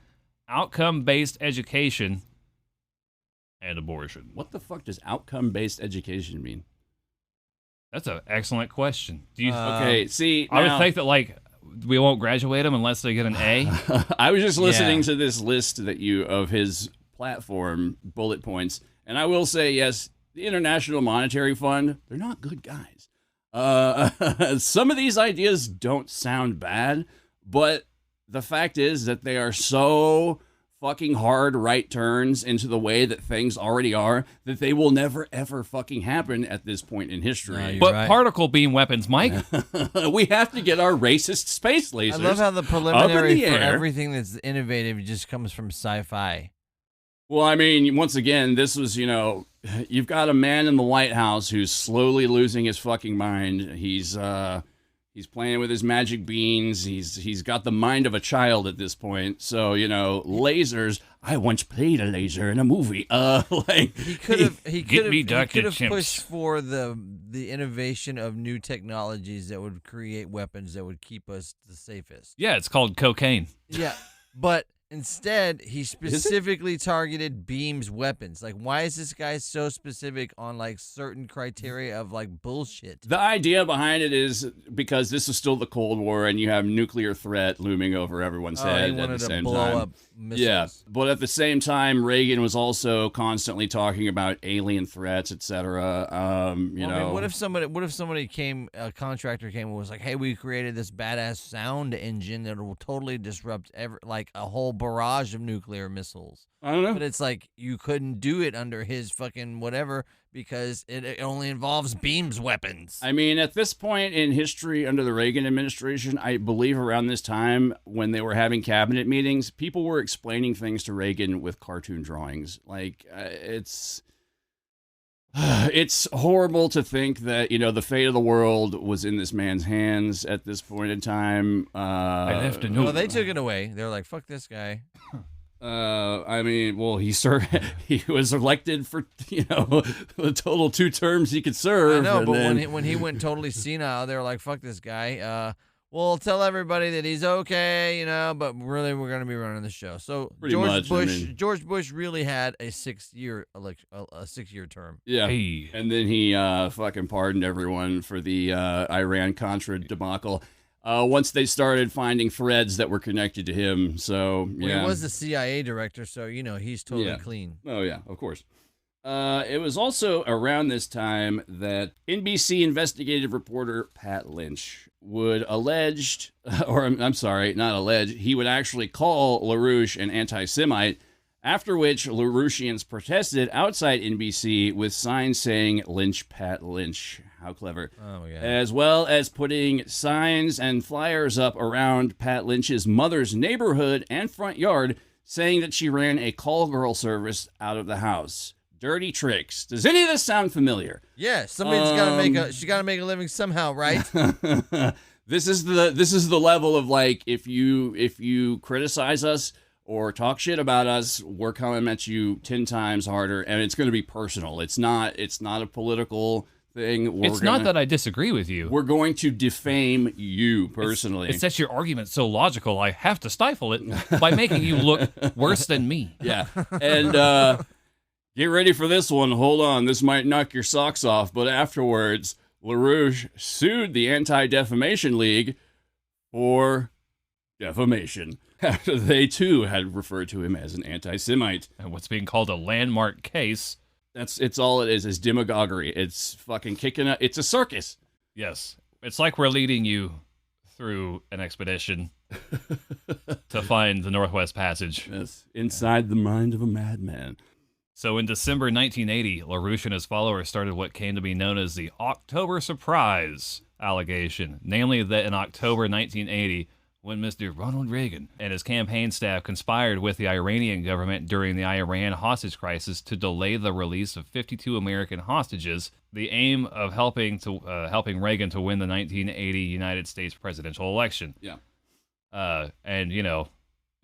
outcome-based education, and abortion. What the fuck does outcome-based education mean? That's an excellent question. Do you? Okay, see, I would think that we won't graduate them unless they get an A. I was just listening to this list of his platform bullet points, and I will say, yes, the International Monetary Fund, they're not good guys. Some of these ideas don't sound bad, but the fact is that they are so fucking hard right turns into the way that things already are, that they will never ever fucking happen at this point in history. No, But right. particle beam weapons, Mike. We have to get our racist space lasers. I love how the preliminary for air. everything that's innovative just comes from sci-fi. Well, I mean, once again, this was, you've got a man in the White House who's slowly losing his fucking mind. He's playing with his magic beans. He's got the mind of a child at this point. So, lasers. I once played a laser in a movie. He could have Chimps. pushed for the innovation of new technologies that would create weapons that would keep us the safest. Yeah, it's called cocaine. Yeah, but instead, he specifically targeted Beam's weapons. Like, why is this guy so specific on, like, certain criteria of, like, bullshit? The idea behind it is because this is still the Cold War and you have nuclear threat looming over everyone's head he at wanted the to same blow time. up missiles. Yeah, but at the same time, Reagan was also constantly talking about alien threats, etc. I mean, what if somebody came, a contractor came and was like, "Hey, we created this badass sound engine that will totally disrupt a whole barrage of nuclear missiles." I don't know. But it's like you couldn't do it under his fucking whatever because it only involves Beam's weapons. I mean, at this point in history under the Reagan administration, I believe around this time when they were having cabinet meetings, people were explaining things to Reagan with cartoon drawings. Like, it's horrible to think that, the fate of the world was in this man's hands at this point in time. I have to know. Well, they took it away. They were like, "Fuck this guy." I mean, well, he was elected for, the total 2 terms he could serve. I know, and but then, when he went totally senile, they were like, "Fuck this guy." We'll tell everybody that he's okay, but really we're going to be running the show. So Pretty much, George Bush really had a 6-year a 6-year term. yeah. Hey. And then he fucking pardoned everyone for the Iran-Contra debacle. Once they started finding threads that were connected to him. So, yeah. Well, he was the CIA director, so, he's totally clean. Oh, yeah, of course. It was also around this time that NBC investigative reporter Pat Lynch would he would actually call LaRouche an anti-Semite, after which LaRouchians protested outside NBC with signs saying Lynch Pat Lynch. How clever. Oh, yeah. As well as putting signs and flyers up around Pat Lynch's mother's neighborhood and front yard saying that she ran a call girl service out of the house. Dirty tricks. Does any of this sound familiar? Yeah, somebody's got to make a living somehow, right? This is the level of, like, if you criticize us or talk shit about us, we're coming at you 10 times harder, and it's going to be personal. It's not a political thing. It's not that I disagree with you. We're going to defame you personally. It's that your argument's so logical, I have to stifle it by making you look worse than me. Yeah. And get ready for this one. Hold on. This might knock your socks off. But afterwards, LaRouche sued the Anti-Defamation League for defamation after they, too, had referred to him as an anti-Semite. And what's being called a landmark case. It's all it is demagoguery. It's fucking kicking up. It's a circus. Yes. It's like we're leading you through an expedition to find the Northwest Passage. Yes. Inside the mind of a madman. So in December 1980, LaRouche and his followers started what came to be known as the October Surprise allegation, namely that in October 1980, when Mr. Ronald Reagan and his campaign staff conspired with the Iranian government during the Iran hostage crisis to delay the release of 52 American hostages, the aim of helping Reagan to win the 1980 United States presidential election. Yeah.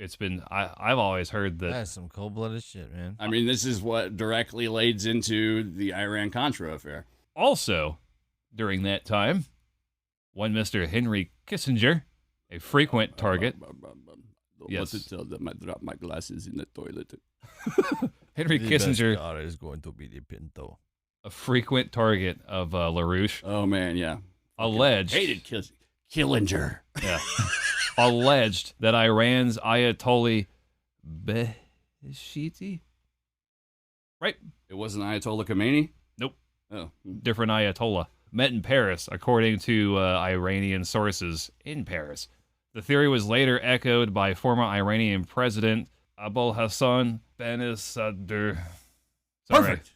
It's been, I've always heard that. That's some cold-blooded shit, man. I mean, this is what directly leads into the Iran-Contra affair. Also, during that time, one Mr. Henry Kissinger, a frequent target. Yes. What's it tell them I drop my glasses in the toilet? Henry Kissinger car is going to be the Pinto. A frequent target of LaRouche. Oh, man, yeah. Alleged. Hated Killinger. Yeah. Alleged that Iran's Ayatollah Beshiti. Right? It wasn't Ayatollah Khomeini? Nope. Oh. Different Ayatollah. Met in Paris, according to Iranian sources in Paris. The theory was later echoed by former Iranian President Abul Hassan Banisadr. Perfect.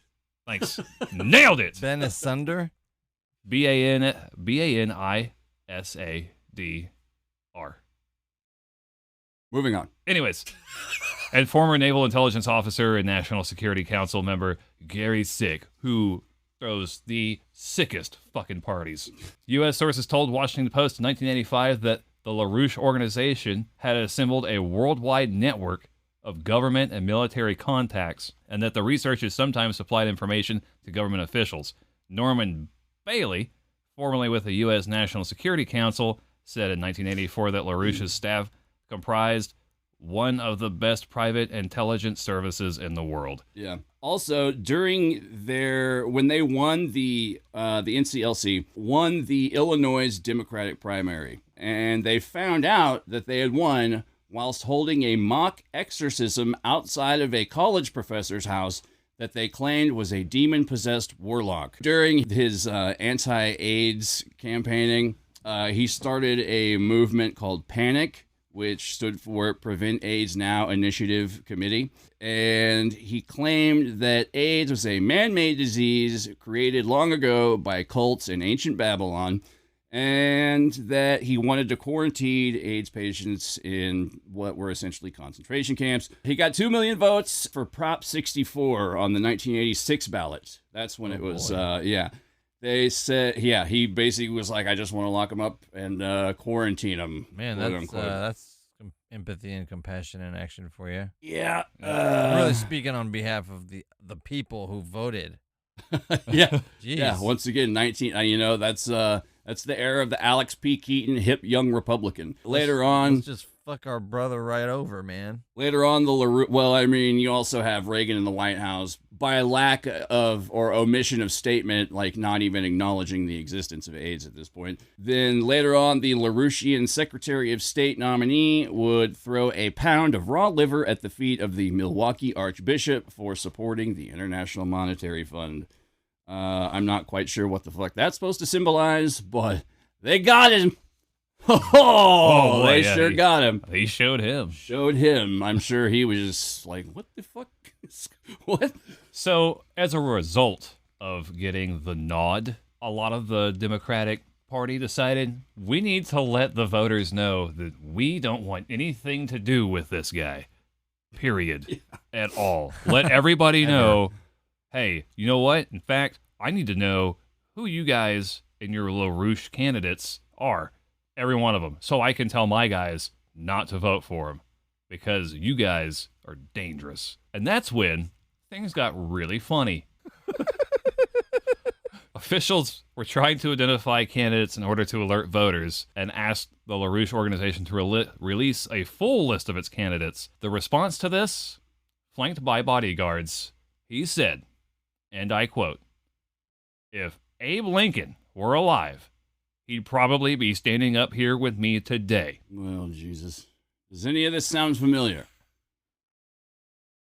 Thanks. Nailed it. Ben Asunder? Banisadr. Moving on. Anyways, and former Naval Intelligence Officer and National Security Council member Gary Sick, who throws the sickest fucking parties. U.S. sources told Washington Post in 1985 that the LaRouche organization had assembled a worldwide network of government and military contacts, and that the researchers sometimes supplied information to government officials. Norman Bailey, formerly with the U.S. National Security Council, said in 1984 that LaRouche's staff comprised one of the best private intelligence services in the world. Yeah. Also, when they won the NCLC, won the Illinois Democratic primary, and they found out that they had won whilst holding a mock exorcism outside of a college professor's house that they claimed was a demon-possessed warlock. During his anti-AIDS campaigning, he started a movement called PANIC, which stood for Prevent AIDS Now Initiative Committee. And he claimed that AIDS was a man-made disease created long ago by cults in ancient Babylon, and that he wanted to quarantine AIDS patients in what were essentially concentration camps. He got 2 million votes for Prop 64 on the 1986 ballot. That's when it was, yeah. They said, yeah, he basically was like, I just want to lock him up and quarantine him. Man, that's empathy and compassion in action for you. Yeah. I'm really speaking on behalf of the people who voted. Yeah. Jeez. Yeah. Once again, 19, that's the era of the Alex P. Keaton hip young Republican. Later on, let's just fuck our brother right over, man. Later on, the LaRouche, well, I mean, you also have Reagan in the White House by lack of or omission of statement, like not even acknowledging the existence of AIDS at this point. Then later on, the LaRouchian Secretary of State nominee would throw a pound of raw liver at the feet of the Milwaukee Archbishop for supporting the International Monetary Fund. I'm not quite sure what the fuck that's supposed to symbolize, but they got him. Oh, they sure got him. He showed him. Showed him. I'm sure he was just like, what the fuck? What? So, as a result of getting the nod, a lot of the Democratic Party decided we need to let the voters know that we don't want anything to do with this guy. Period. At all. Let everybody know, hey, you know what? In fact, I need to know who you guys and your LaRouche candidates are. Every one of them. So I can tell my guys not to vote for him. Because you guys are dangerous. And that's when things got really funny. Officials were trying to identify candidates in order to alert voters and asked the LaRouche organization to release a full list of its candidates. The response to this, flanked by bodyguards, he said, and I quote, "If Abe Lincoln were alive, he'd probably be standing up here with me today." Well, Jesus. Does any of this sound familiar?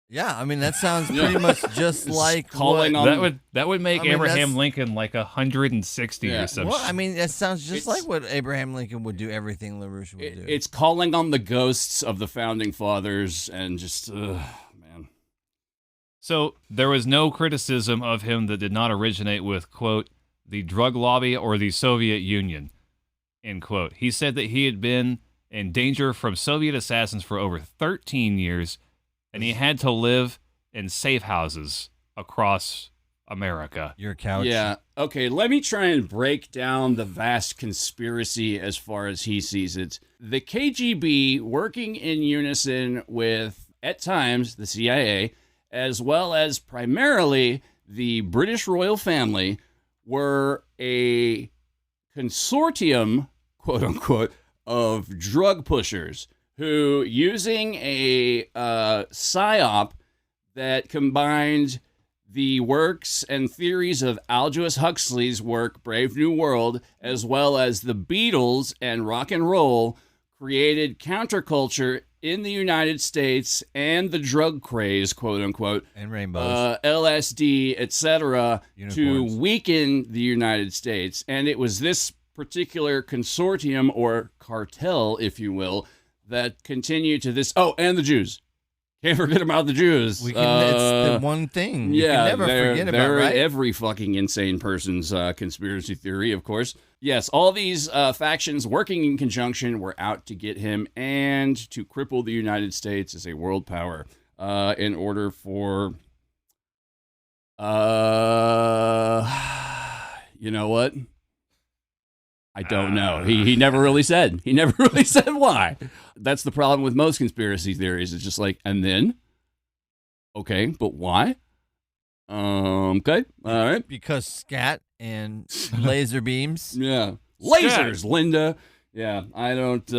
Yeah, I mean, that sounds pretty much just like calling on... That would make Abraham Lincoln like 160 or something. Well, I mean, that sounds just like what Abraham Lincoln would do, everything LaRouche would do. It's calling on the ghosts of the Founding Fathers and just, man. So there was no criticism of him that did not originate with, quote, the drug lobby or the Soviet Union, end quote. He said that he had been in danger from Soviet assassins for over 13 years, and he had to live in safe houses across America. Your couch. Yeah. Okay, let me try and break down the vast conspiracy as far as he sees it. The KGB, working in unison with, at times, the CIA, as well as primarily the British royal family, were a consortium, quote unquote, of drug pushers who, using a psyop that combined the works and theories of Aldous Huxley's work, Brave New World, as well as the Beatles and rock and roll, created counterculture in the United States and the drug craze, quote unquote, and rainbows, LSD, etc., to weaken the United States. And it was this particular consortium or cartel, if you will, that continued to this. Oh, and the Jews. Can't forget about the Jews. We can. It's the one thing. You can never forget about, they're right? every fucking insane person's conspiracy theory, of course. Yes, all these factions working in conjunction were out to get him and to cripple the United States as a world power in order for... you know what? I don't know. He never really said. He never really said why. That's the problem with most conspiracy theories. It's just like, and then? Okay, but why? Okay, all right. Because scat and laser beams. Yeah. Lasers, Linda. Yeah, I don't...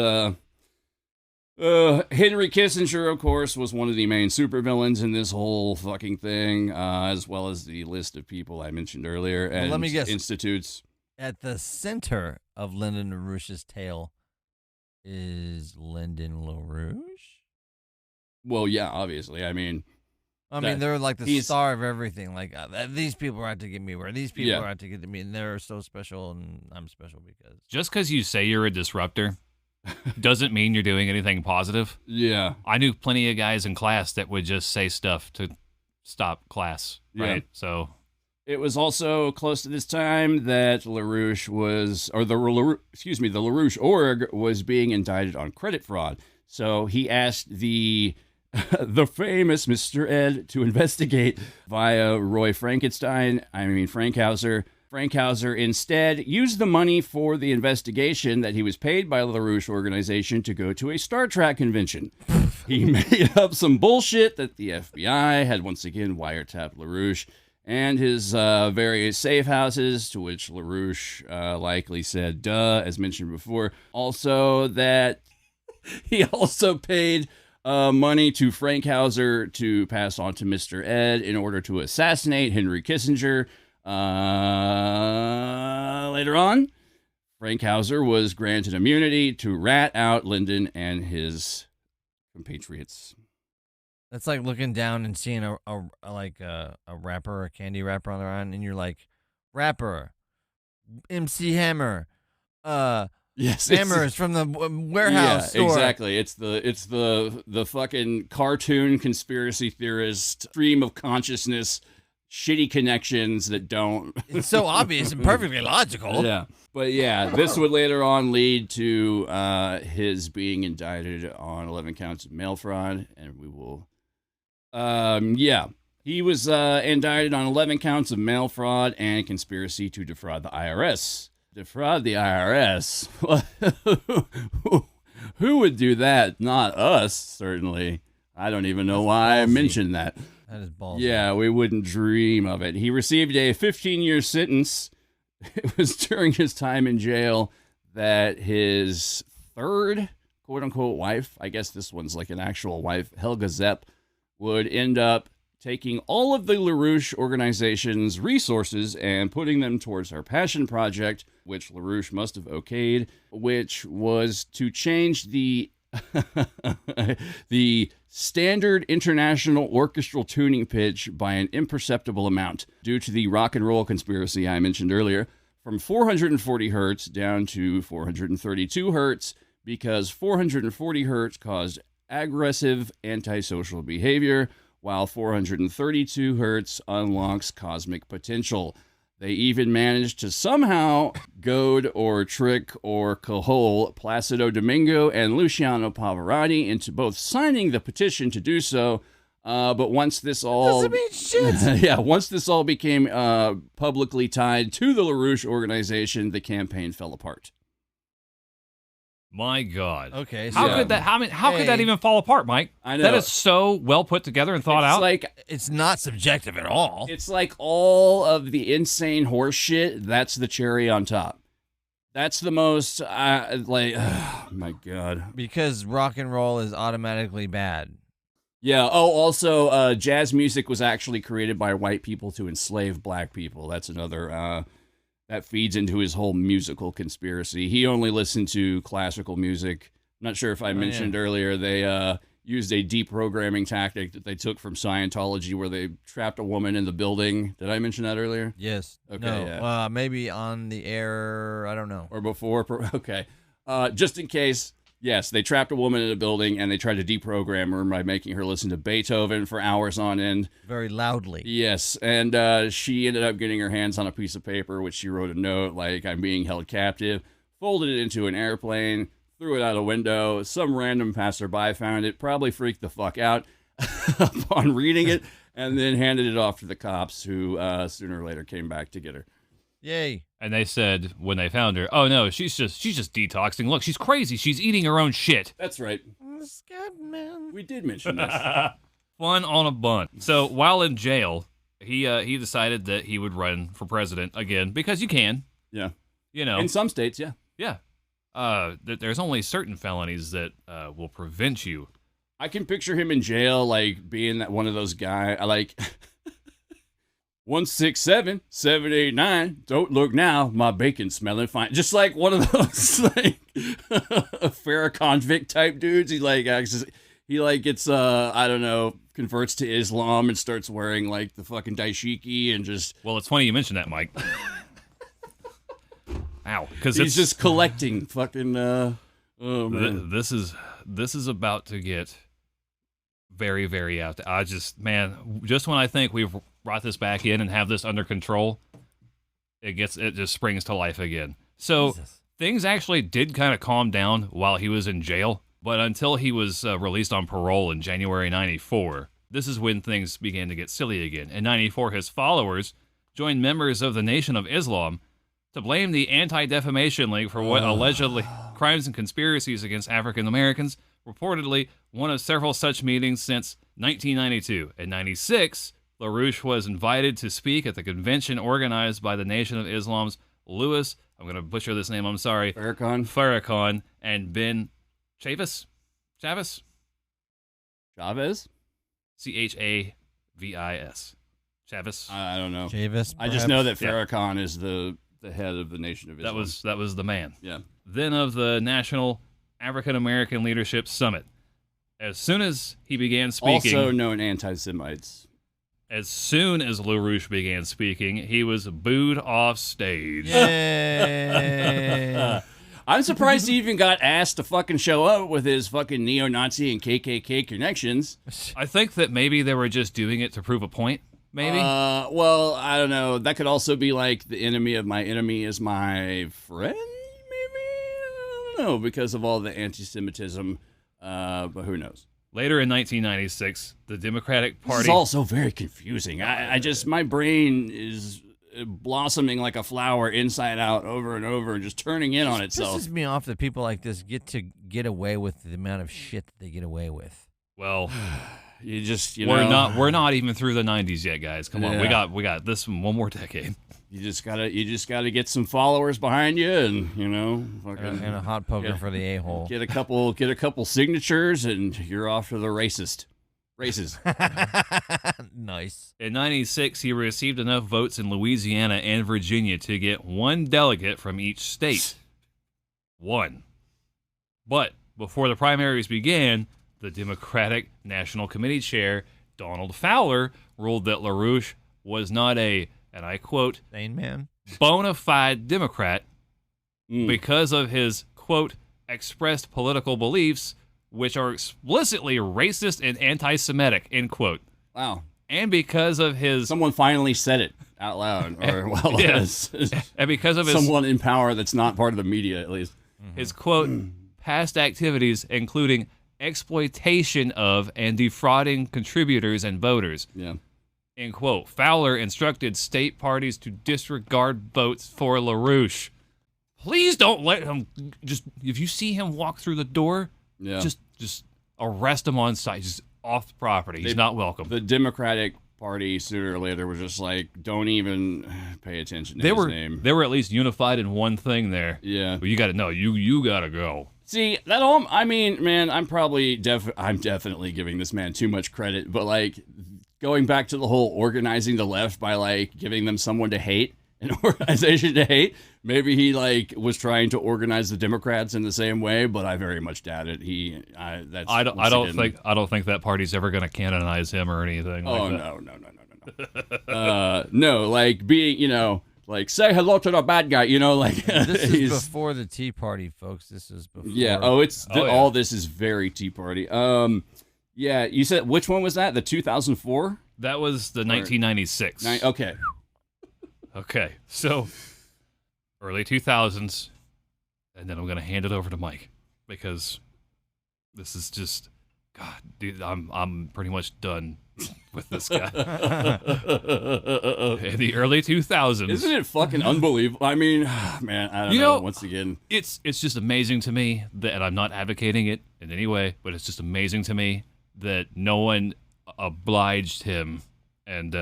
Henry Kissinger, of course, was one of the main supervillains in this whole fucking thing, as well as the list of people I mentioned earlier and let me guess. institutes. At the center of Lyndon LaRouche's tale is Lyndon LaRouche. Well, yeah, obviously. I mean, they're like the star of everything. Like, these people are out to get me, where these people are out to get me, and they're so special, and I'm special because... Just because you say you're a disruptor doesn't mean you're doing anything positive. Yeah. I knew plenty of guys in class that would just say stuff to stop class, right? Yeah. So... It was also close to this time that LaRouche was, or the LaRouche org was being indicted on credit fraud. So he asked the famous Mr. Ed to investigate via Frankhauser. Frankhauser instead used the money for the investigation that he was paid by the LaRouche organization to go to a Star Trek convention. He made up some bullshit that the FBI had once again wiretapped LaRouche and his various safe houses, to which LaRouche likely said, duh, as mentioned before. Also, that he also paid money to Frankhauser to pass on to Mr. Ed in order to assassinate Henry Kissinger. Later on, Frankhauser was granted immunity to rat out Lyndon and his compatriots. That's like looking down and seeing a rapper, a candy wrapper on their arm, and you're like, rapper, MC Hammer, yes, Hammers from the warehouse store. Exactly. It's the fucking cartoon conspiracy theorist stream of consciousness, shitty connections that don't. It's so obvious and perfectly logical. Yeah. But yeah, this would later on lead to his being indicted on 11 counts of mail fraud, and we will... he was indicted on 11 counts of mail fraud and conspiracy to defraud the IRS. Defraud the IRS? Who would do that? Not us, certainly. I don't even know why I mentioned that. That is ballsy. Yeah, we wouldn't dream of it. He received a 15-year sentence. It was during his time in jail that his third, quote-unquote, wife, I guess this one's like an actual wife, Helga Zepp, would end up taking all of the LaRouche organization's resources and putting them towards her passion project, which LaRouche must have okayed, which was to change the the standard international orchestral tuning pitch by an imperceptible amount due to the rock and roll conspiracy I mentioned earlier, from 440 hertz down to 432 hertz, because 440 hertz caused aggressive antisocial behavior, while 432 hertz unlocks cosmic potential. They even managed to somehow goad or trick or cajole Placido Domingo and Luciano Pavarotti into both signing the petition to do so. But once this all doesn't mean shit. Yeah, once this all became publicly tied to the LaRouche organization, the campaign fell apart. My God. Okay. So how could that even fall apart, Mike? I know. That is so well put together and thought out. It's not subjective at all. It's like all of the insane horse shit. That's the cherry on top. That's the most oh my God. Because rock and roll is automatically bad. Yeah. Oh, also, jazz music was actually created by white people to enslave black people. That's another. That feeds into his whole musical conspiracy. He only listened to classical music. I'm not sure if I mentioned earlier, they used a deprogramming tactic that they took from Scientology where they trapped a woman in the building. Did I mention that earlier? Yes. Okay. No. Yeah. Maybe on the air. I don't know. Or before. Okay. Just in case. Yes, they trapped a woman in a building and they tried to deprogram her by making her listen to Beethoven for hours on end. Very loudly. Yes, and she ended up getting her hands on a piece of paper, which she wrote a note like, "I'm being held captive," folded it into an airplane, threw it out a window. Some random passerby found it, probably freaked the fuck out upon reading it, and then handed it off to the cops, who sooner or later came back to get her. Yay. And they said when they found her, "Oh no, she's just detoxing. Look, she's crazy. She's eating her own shit." That's right. Scatman. We did mention this. Fun on a bun. So while in jail, he decided that he would run for president again because you can. Yeah. You know. In some states, yeah. Yeah. There's only certain felonies that will prevent you. I can picture him in jail, like, being that one of those guys, like, 167, 789, don't look now, my bacon smelling fine. Just like one of those, like, Farrakhan type dudes. He, like, gets, I don't know, converts to Islam and starts wearing, like, the fucking daishiki and just... Well, it's funny you mentioned that, Mike. Ow. Because he's just collecting fucking, oh, man. This is about to get very, very out there. Just when I think we've brought this back in and have this under control, it just springs to life again. So things actually did kind of calm down while he was in jail, but until he was released on parole in January 94, this is when things began to get silly again. In 94, his followers joined members of the Nation of Islam to blame the Anti-Defamation League for what allegedly crimes and conspiracies against African Americans, reportedly one of several such meetings since 1992. In 96, LaRouche was invited to speak at the convention organized by the Nation of Islam's Louis, I'm going to butcher this name, I'm sorry, Farrakhan and Ben Chavis? Chavez? Chavis. Chavis. I don't know. Chavis, I just know that Farrakhan is the head of the Nation of Islam. That was the man. Yeah. Then of the National African American Leadership Summit. As soon as he began speaking, also known anti-Semites. As soon as LaRouche began speaking, he was booed off stage. Yay. I'm surprised he even got asked to fucking show up with his fucking neo-Nazi and KKK connections. I think that maybe they were just doing it to prove a point. Maybe. Well, I don't know. That could also be like the enemy of my enemy is my friend. Maybe, I don't know, because of all the anti-Semitism. But who knows? Later in 1996, the Democratic Party... This is also very confusing. I just, my brain is blossoming like a flower inside out over and over and just turning in on itself. It pisses me off that people like this get away with the amount of shit that they get away with. Well, we're not even through the 90s yet, guys. Come on, we got this one more decade. You just gotta get some followers behind you, and And a hot poker for the a-hole. Get a couple signatures, and you're off to the races. Nice. In 96, he received enough votes in Louisiana and Virginia to get one delegate from each state. One. But before the primaries began, the Democratic National Committee chair, Donald Fowler, ruled that LaRouche was not a, and I quote, sane man, bona fide Democrat because of his, quote, expressed political beliefs, which are explicitly racist and anti-Semitic, end quote. Wow. And because of his... Someone finally said it out loud. Or, well, yes. And because of his... Someone in power that's not part of the media, at least. His, quote, past activities, including exploitation of and defrauding contributors and voters. Yeah. End quote. Fowler instructed state parties to disregard votes for LaRouche. Please don't let him just... If you see him walk through the door... Yeah. Just arrest him on site. Just off the property. He's not welcome. The Democratic Party sooner or later was just like, don't even pay attention to his name. They were at least unified in one thing there. Yeah. But you got to know. You got to go. See, that all, I mean, man, I'm probably I'm definitely giving this man too much credit, but like going back to the whole organizing the left by like giving them someone to hate, an organization to hate. Maybe he like was trying to organize the Democrats in the same way, but I very much doubt it. I don't think that party's ever going to canonize him or anything. Oh like that. no. No, like being, Like, say hello to the bad guy, you know, like. This is before the Tea Party, folks. This is before. Yeah, all this is very Tea Party. Yeah, you said, which one was that? The 2004? That was the 1996. Okay. Okay, so early 2000s, and then I'm going to hand it over to Mike, because this is just, God, dude, I'm pretty much done with this guy. In the early 2000s. Isn't it fucking unbelievable? I mean, man, I don't know. Once again, it's just amazing to me that, and I'm not advocating it in any way, but it's just amazing to me that no one obliged him and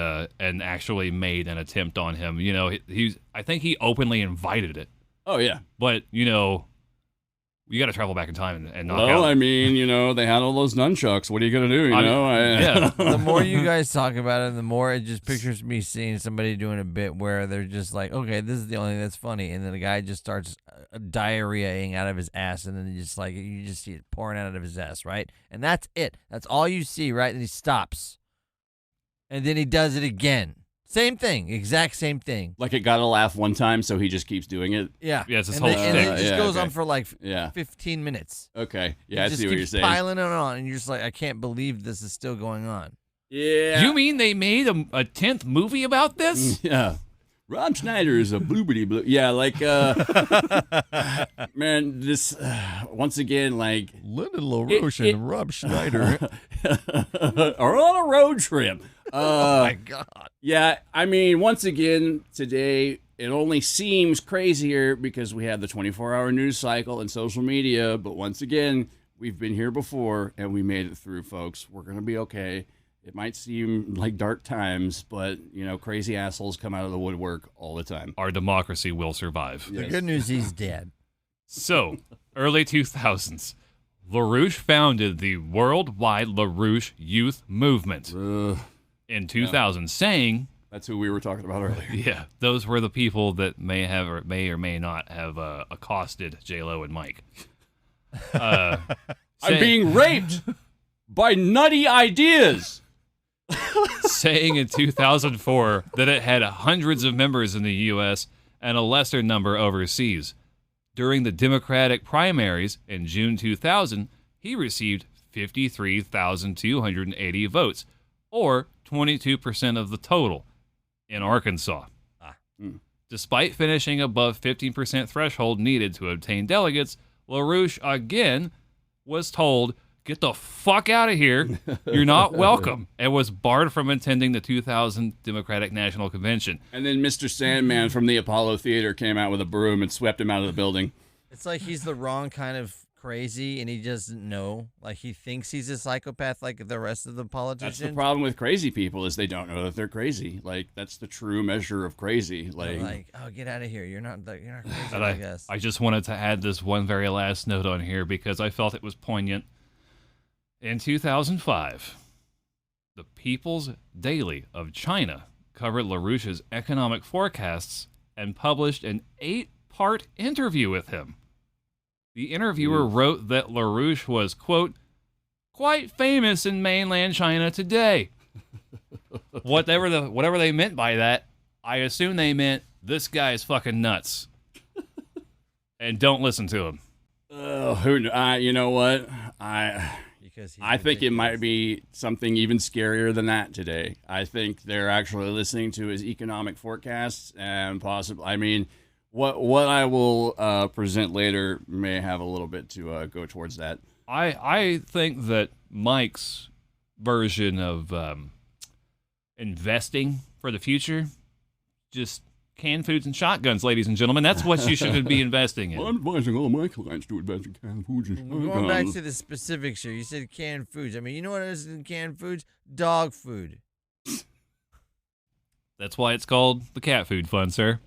actually made an attempt on him. You know, I think he openly invited it. Oh yeah, but you know, you got to travel back in time and knock out. Well, I mean, you know, they had all those nunchucks. What are you gonna do? Yeah. The more you guys talk about it, the more it just pictures me seeing somebody doing a bit where they're just like, okay, this is the only thing that's funny, and then the guy just starts diarrheaing out of his ass, and then you just see it pouring out of his ass, right? And that's it. That's all you see, right? And he stops, and then he does it again. Same thing, exact same thing. Like it got a laugh one time, so he just keeps doing it. Yeah, it's this and whole then, thing. And it just goes on for like 15 minutes. Okay, yeah, I just see what you're saying. Piling it on, and you're just like, I can't believe this is still going on. Yeah. You mean they made a 10th movie about this? Yeah. Rob Schneider is a bloobity blue. Yeah, like, man, this, once again, like. Lyndon LaRouche and Rob Schneider are on a road trip. Oh, my God. Yeah, I mean, once again, today, it only seems crazier because we have the 24-hour news cycle and social media. But once again, we've been here before, and we made it through, folks. We're going to be okay. It might seem like dark times, but, you know, crazy assholes come out of the woodwork all the time. Our democracy will survive. The good news, he's dead. So, early 2000s, LaRouche founded the worldwide LaRouche Youth Movement in 2000, saying... That's who we were talking about earlier. Yeah, those were the people that may or may not have accosted J-Lo and Mike. I'm being raped by nutty ideas. Saying in 2004 that it had hundreds of members in the U.S. and a lesser number overseas. During the Democratic primaries in June 2000, he received 53,280 votes, or 22% of the total, in Arkansas. Despite finishing above 15% threshold needed to obtain delegates, LaRouche again was told, "Get the fuck out of here. You're not welcome," and was barred from attending the 2000 Democratic National Convention. And then Mr. Sandman from the Apollo Theater came out with a broom and swept him out of the building. It's like he's the wrong kind of crazy, and he doesn't know. Like, he thinks he's a psychopath like the rest of the politicians. That's the problem with crazy people, is they don't know that they're crazy. Like, that's the true measure of crazy. Like, oh, get out of here. You're not crazy, And I guess. I just wanted to add this one very last note on here because I felt it was poignant. In 2005, the People's Daily of China covered LaRouche's economic forecasts and published an 8-part interview with him. The interviewer wrote that LaRouche was, quote, quite famous in mainland China today. Whatever they meant by that, I assume they meant this guy is fucking nuts. And don't listen to him. You know what? I think it might be something even scarier than that today. I think they're actually listening to his economic forecasts and possibly, I mean, what I will present later may have a little bit to go towards that. I think that Mike's version of investing for the future, just canned foods and shotguns, ladies and gentlemen. That's what you should be investing in. Well, I'm advising all my clients to invest in canned foods and shotguns. Going back to the specifics here, you said canned foods. I mean, you know what is in canned foods? Dog food. That's why it's called the cat food fund, sir.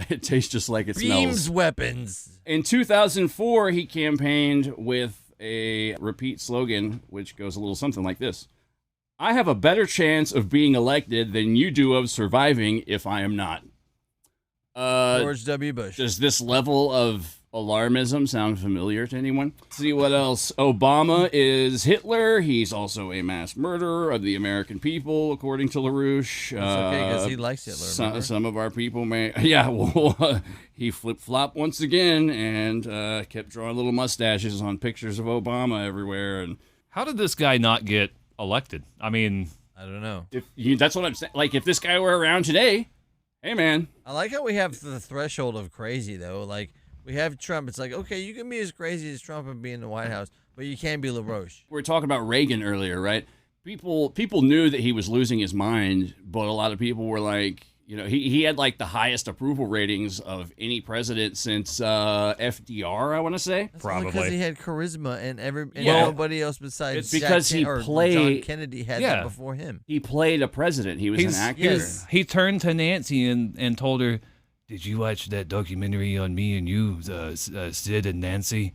It tastes just like it Beams smells. weapons. In 2004, he campaigned with a repeat slogan, which goes a little something like this. I have a better chance of being elected than you do of surviving if I am not. George W. Bush. Does this level of alarmism sound familiar to anyone? Let's see what else. Obama is Hitler. He's also a mass murderer of the American people, according to LaRouche. It's okay because he likes Hitler. Some of our people may. Yeah, well, he flip-flopped once again and kept drawing little mustaches on pictures of Obama everywhere. And how did this guy not get elected? I mean, I don't know. That's what I'm saying. Like, if this guy were around today, hey, man. I like how we have the threshold of crazy, though. Like, we have Trump. It's like, okay, you can be as crazy as Trump and be in the White House, but you can't be LaRouche. We were talking about Reagan earlier, right? People knew that he was losing his mind, but a lot of people were like, you know, he had like the highest approval ratings of any president since FDR, I want to say. That's Probably because he had charisma, and nobody else besides it's because John Kennedy had that before him. He played a president. He was an actor. He turned to Nancy and told her, "Did you watch that documentary on me and you, Sid and Nancy?"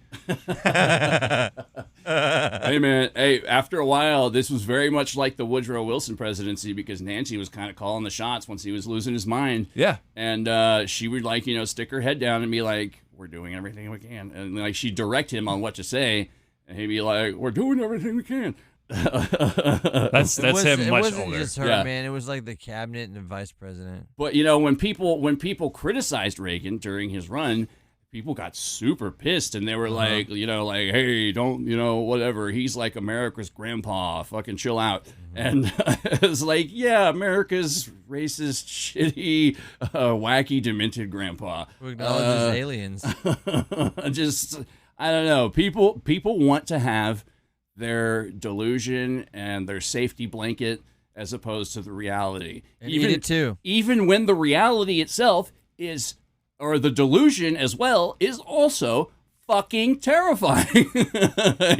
Hey, man. Hey, after a while, this was very much like the Woodrow Wilson presidency because Nancy was kind of calling the shots once he was losing his mind. Yeah. And she would, like, you know, stick her head down and be like, we're doing everything we can. And, like, she'd direct him on what to say. And he'd be like, we're doing everything we can. That's him much older. It wasn't just her, man. It was like the cabinet and the vice president. But, you know, when people criticized Reagan during his run, people got super pissed, and they were like, you know, like, hey, don't, you know, whatever. He's like America's grandpa. Fucking chill out. And it's like, yeah, America's racist, shitty, wacky, demented grandpa. We acknowledge aliens. Just, I don't know. People want to have their delusion and their safety blanket as opposed to the reality. And even it too. Even when the reality itself is, or the delusion as well, is also fucking terrifying.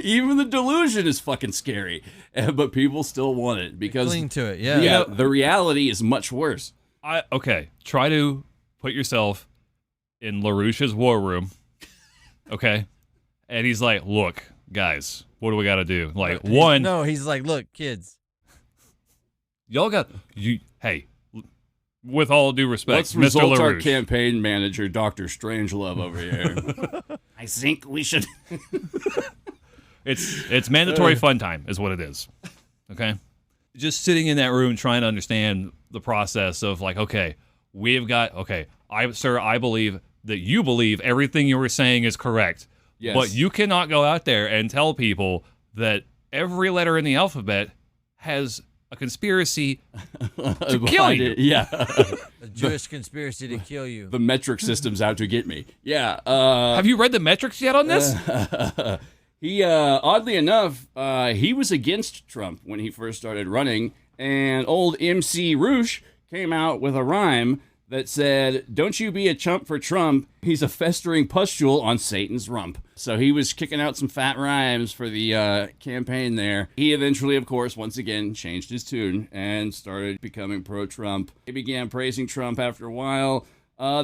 Even the delusion is fucking scary, but people still want it because cling to it. Yeah. Yeah, the reality is much worse. Okay, try to put yourself in LaRouche's war room. Okay, and he's like, "Look, guys, what do we got to do? Like, he's like, look, kids, y'all got you. Hey." With all due respect, let's Mr. result LaRouche. our campaign manager, Dr. Strangelove, over here. I think we should. It's mandatory fun time, is what it is. Okay, just sitting in that room trying to understand the process of like, okay, I believe that you believe everything you were saying is correct. Yes. But you cannot go out there and tell people that every letter in the alphabet has a conspiracy to kill you. Yeah. a Jewish conspiracy to kill you. The metric system's out to get me. Yeah. Have you read the metrics yet on this? He, oddly enough, he was against Trump when he first started running, and old MC Rouche came out with a rhyme that said, "Don't you be a chump for Trump, he's a festering pustule on Satan's rump." So he was kicking out some fat rhymes for the campaign there. He eventually, of course, once again, changed his tune and started becoming pro-Trump. He began praising Trump after a while.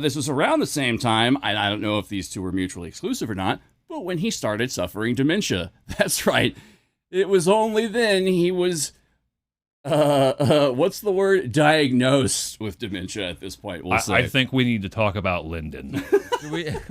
This was around the same time, I don't know if these two were mutually exclusive or not, but when he started suffering dementia. That's right. It was only then he was... what's the word? Diagnosed with dementia at this point, we'll say. I think we need to talk about Lyndon.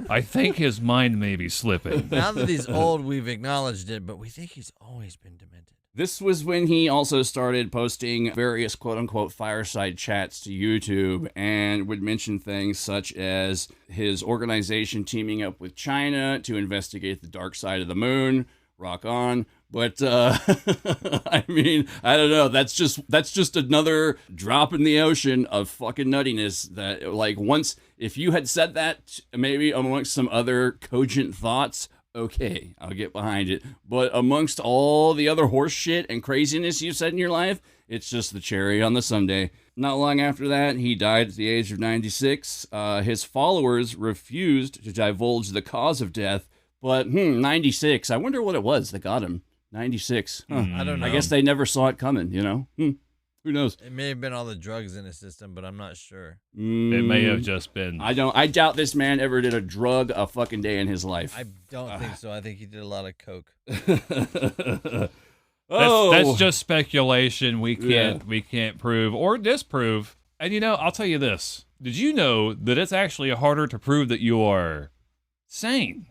I think his mind may be slipping. Now that he's old, we've acknowledged it, but we think he's always been demented. This was when he also started posting various quote-unquote fireside chats to YouTube and would mention things such as his organization teaming up with China to investigate the dark side of the moon. Rock on. But, I mean, I don't know. That's just another drop in the ocean of fucking nuttiness that, like, once, if you had said that, maybe amongst some other cogent thoughts, okay, I'll get behind it. But amongst all the other horse shit and craziness you've said in your life, it's just the cherry on the sundae. Not long after that, he died at the age of 96. His followers refused to divulge the cause of death, but, 96, I wonder what it was that got him. 96. Huh. I don't know. I guess they never saw it coming, you know? Who knows? It may have been all the drugs in his system, but I'm not sure. It may have just been... I doubt this man ever did a drug a fucking day in his life. I don't think so. I think he did a lot of coke. That's just speculation. We can't prove or disprove. And, you know, I'll tell you this. Did you know that it's actually harder to prove that you are sane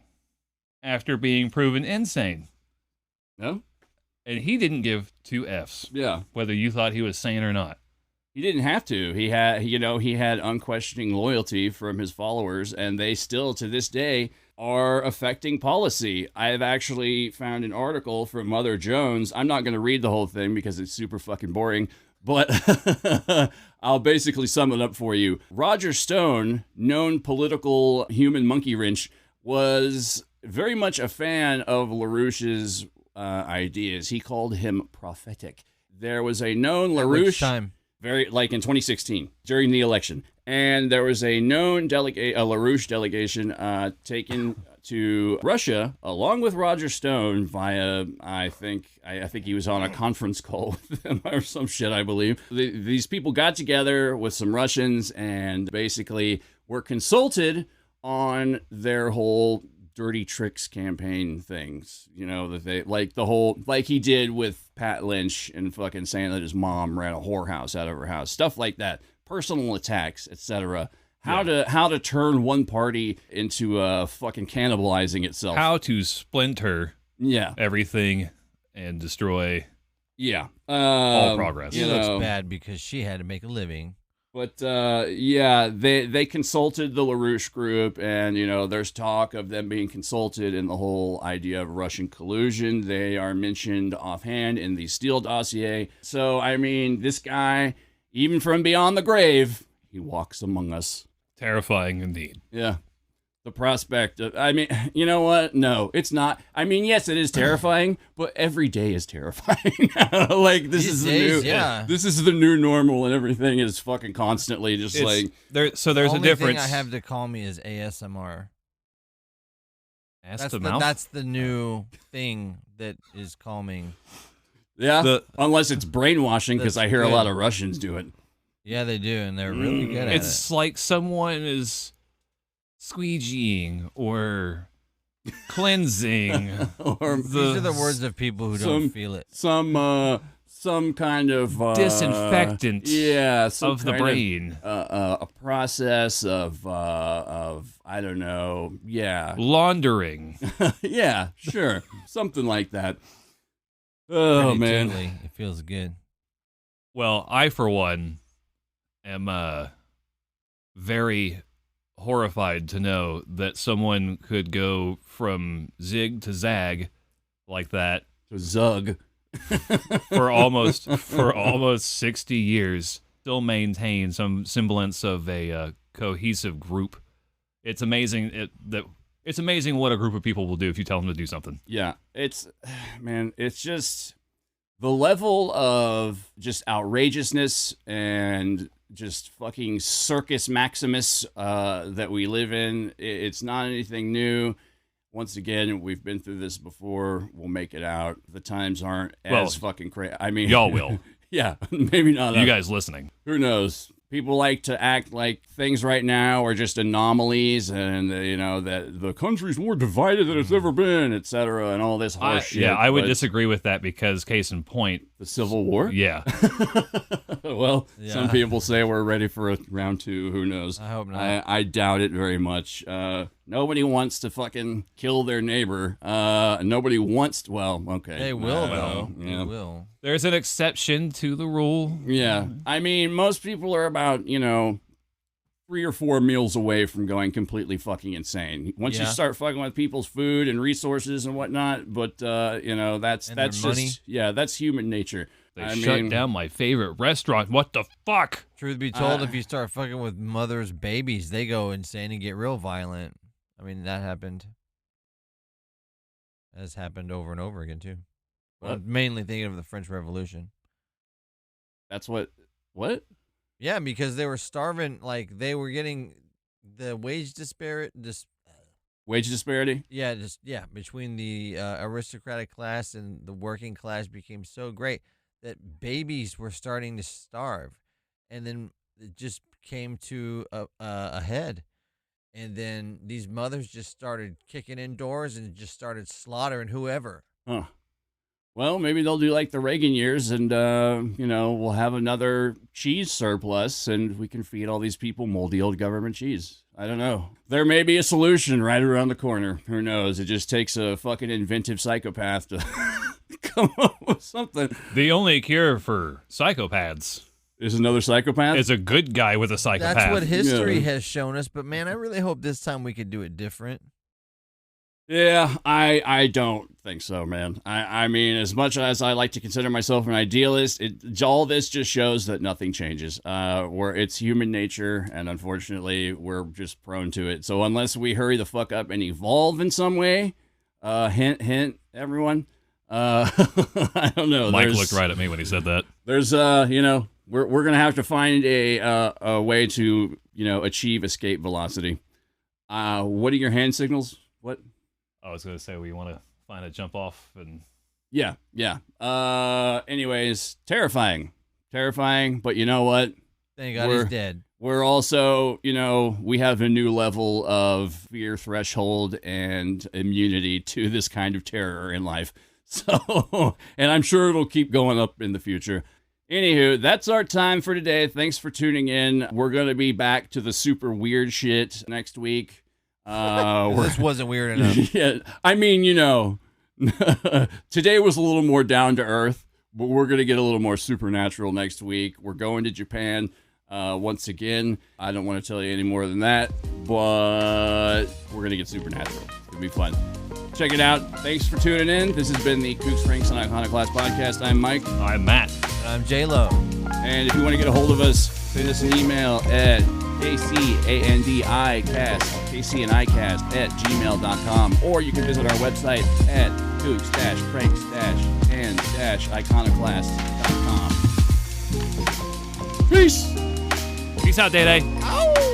after being proven insane. No? And he didn't give two Fs Yeah. whether you thought he was sane or not. He didn't have to. He had unquestioning loyalty from his followers, and they still, to this day, are affecting policy. I have actually found an article from Mother Jones. I'm not going to read the whole thing because it's super fucking boring, but I'll basically sum it up for you. Roger Stone, known political human monkey wrench, was very much a fan of LaRouche's ideas. He called him prophetic. There was a known LaRouche... time? Very, like in 2016, during the election. And there was a known LaRouche delegation taken to Russia, along with Roger Stone, via, I think he was on a conference call with them or some shit, I believe. These people got together with some Russians and basically were consulted on their whole dirty tricks campaign things, that they like he did with Pat Lynch and fucking saying that his mom ran a whorehouse out of her house, stuff like that, personal attacks, etc. How to turn one party into fucking cannibalizing itself, How to splinter everything and destroy all progress. She looks bad because she had to make a living. But, they consulted the LaRouche group, and, there's talk of them being consulted in the whole idea of Russian collusion. They are mentioned offhand in the Steele dossier. So, I mean, this guy, even from beyond the grave, he walks among us. Terrifying indeed. Yeah. The prospect of, I mean, you know what? No, it's not. I mean, yes, it is terrifying, but every day is terrifying. Like this is the new normal, and everything is fucking constantly just So there's a difference. The only thing I have to call me is ASMR. That's the new thing that is calming. Yeah, unless it's brainwashing, because I hear a lot of Russians do it. Yeah, they do, and they're really good at it. It's like someone is squeegeeing or cleansing. These are the words of people who don't feel it. Some kind of disinfectant. Of the brain. A process of I don't know. Yeah. Laundering. Yeah, sure. Something like that. Oh, pretty man. tingly. It feels good. Well, I, for one, am very horrified to know that someone could go from zig to zag like that. To zug. for almost 60 years, still maintain some semblance of a cohesive group. It's amazing it's amazing what a group of people will do if you tell them to do something. Yeah, it's just the level of just outrageousness and just fucking circus maximus that we live in. It's not anything new. Once again, we've been through this before. We'll make it out. The times aren't as fucking crazy. I mean, y'all will. Yeah, maybe not. You guys listening. Who knows? People like to act like things right now are just anomalies, and that the country's more divided than it's ever been, etc., and all this horse shit. Yeah, I would disagree with that because, case in point, the Civil War. Yeah. Well, some people say we're ready for a round 2. Who knows? I hope not. I doubt it very much. Nobody wants to fucking kill their neighbor. Nobody wants to, well, okay. They will, though. Yeah. They will. There's an exception to the rule. Yeah. I mean, most people are about, 3 or 4 meals away from going completely fucking insane. Once you start fucking with people's food and resources and whatnot, but, that's just, money. Yeah, that's human nature. They shut down my favorite restaurant. What the fuck? Truth be told, if you start fucking with mothers' babies, they go insane and get real violent. I mean, that happened. That has happened over and over again, too. But I'm mainly thinking of the French Revolution. That's what? Yeah, because they were starving. Like, they were getting the wage disparity. Wage disparity? Yeah, between the aristocratic class and the working class became so great that babies were starting to starve. And then it just came to a head. And then these mothers just started kicking in doors and just started slaughtering whoever. Huh. Well, maybe they'll do like the Reagan years and, we'll have another cheese surplus and we can feed all these people moldy old government cheese. I don't know. There may be a solution right around the corner. Who knows? It just takes a fucking inventive psychopath to come up with something. The only cure for psychopaths is another psychopath? is a good guy with a psychopath. That's what history has shown us. But, man, I really hope this time we could do it different. Yeah, I don't think so, man. I mean, as much as I like to consider myself an idealist, all this just shows that nothing changes. Where it's human nature, and unfortunately, we're just prone to it. So unless we hurry the fuck up and evolve in some way, hint, everyone. I don't know. Mike looked right at me when he said that. There's, we're gonna have to find a way to, achieve escape velocity. What are your hand signals? What? I was going to say we want to find a jump off and Yeah. Anyways, terrifying, but you know what? Thank God he's dead. We're also, we have a new level of fear threshold and immunity to this kind of terror in life. So, and I'm sure it'll keep going up in the future. Anywho, that's our time for today. Thanks for tuning in. We're going to be back to the super weird shit next week. This wasn't weird enough. Yeah, I mean, today was a little more down to earth, but we're going to get a little more supernatural next week. We're going to Japan once again. I don't want to tell you any more than that, but we're going to get supernatural. It'll be fun. Check it out. Thanks for tuning in. This has been the Kooks, Franks, and Iconoclast podcast. I'm Mike. I'm Matt. And I'm J-Lo. And if you want to get a hold of us, send us an email at kcandicast@gmail.com, or you can visit our website at kooks-franks-and-iconoclast.com. Peace. Peace out, Day Day. Ow!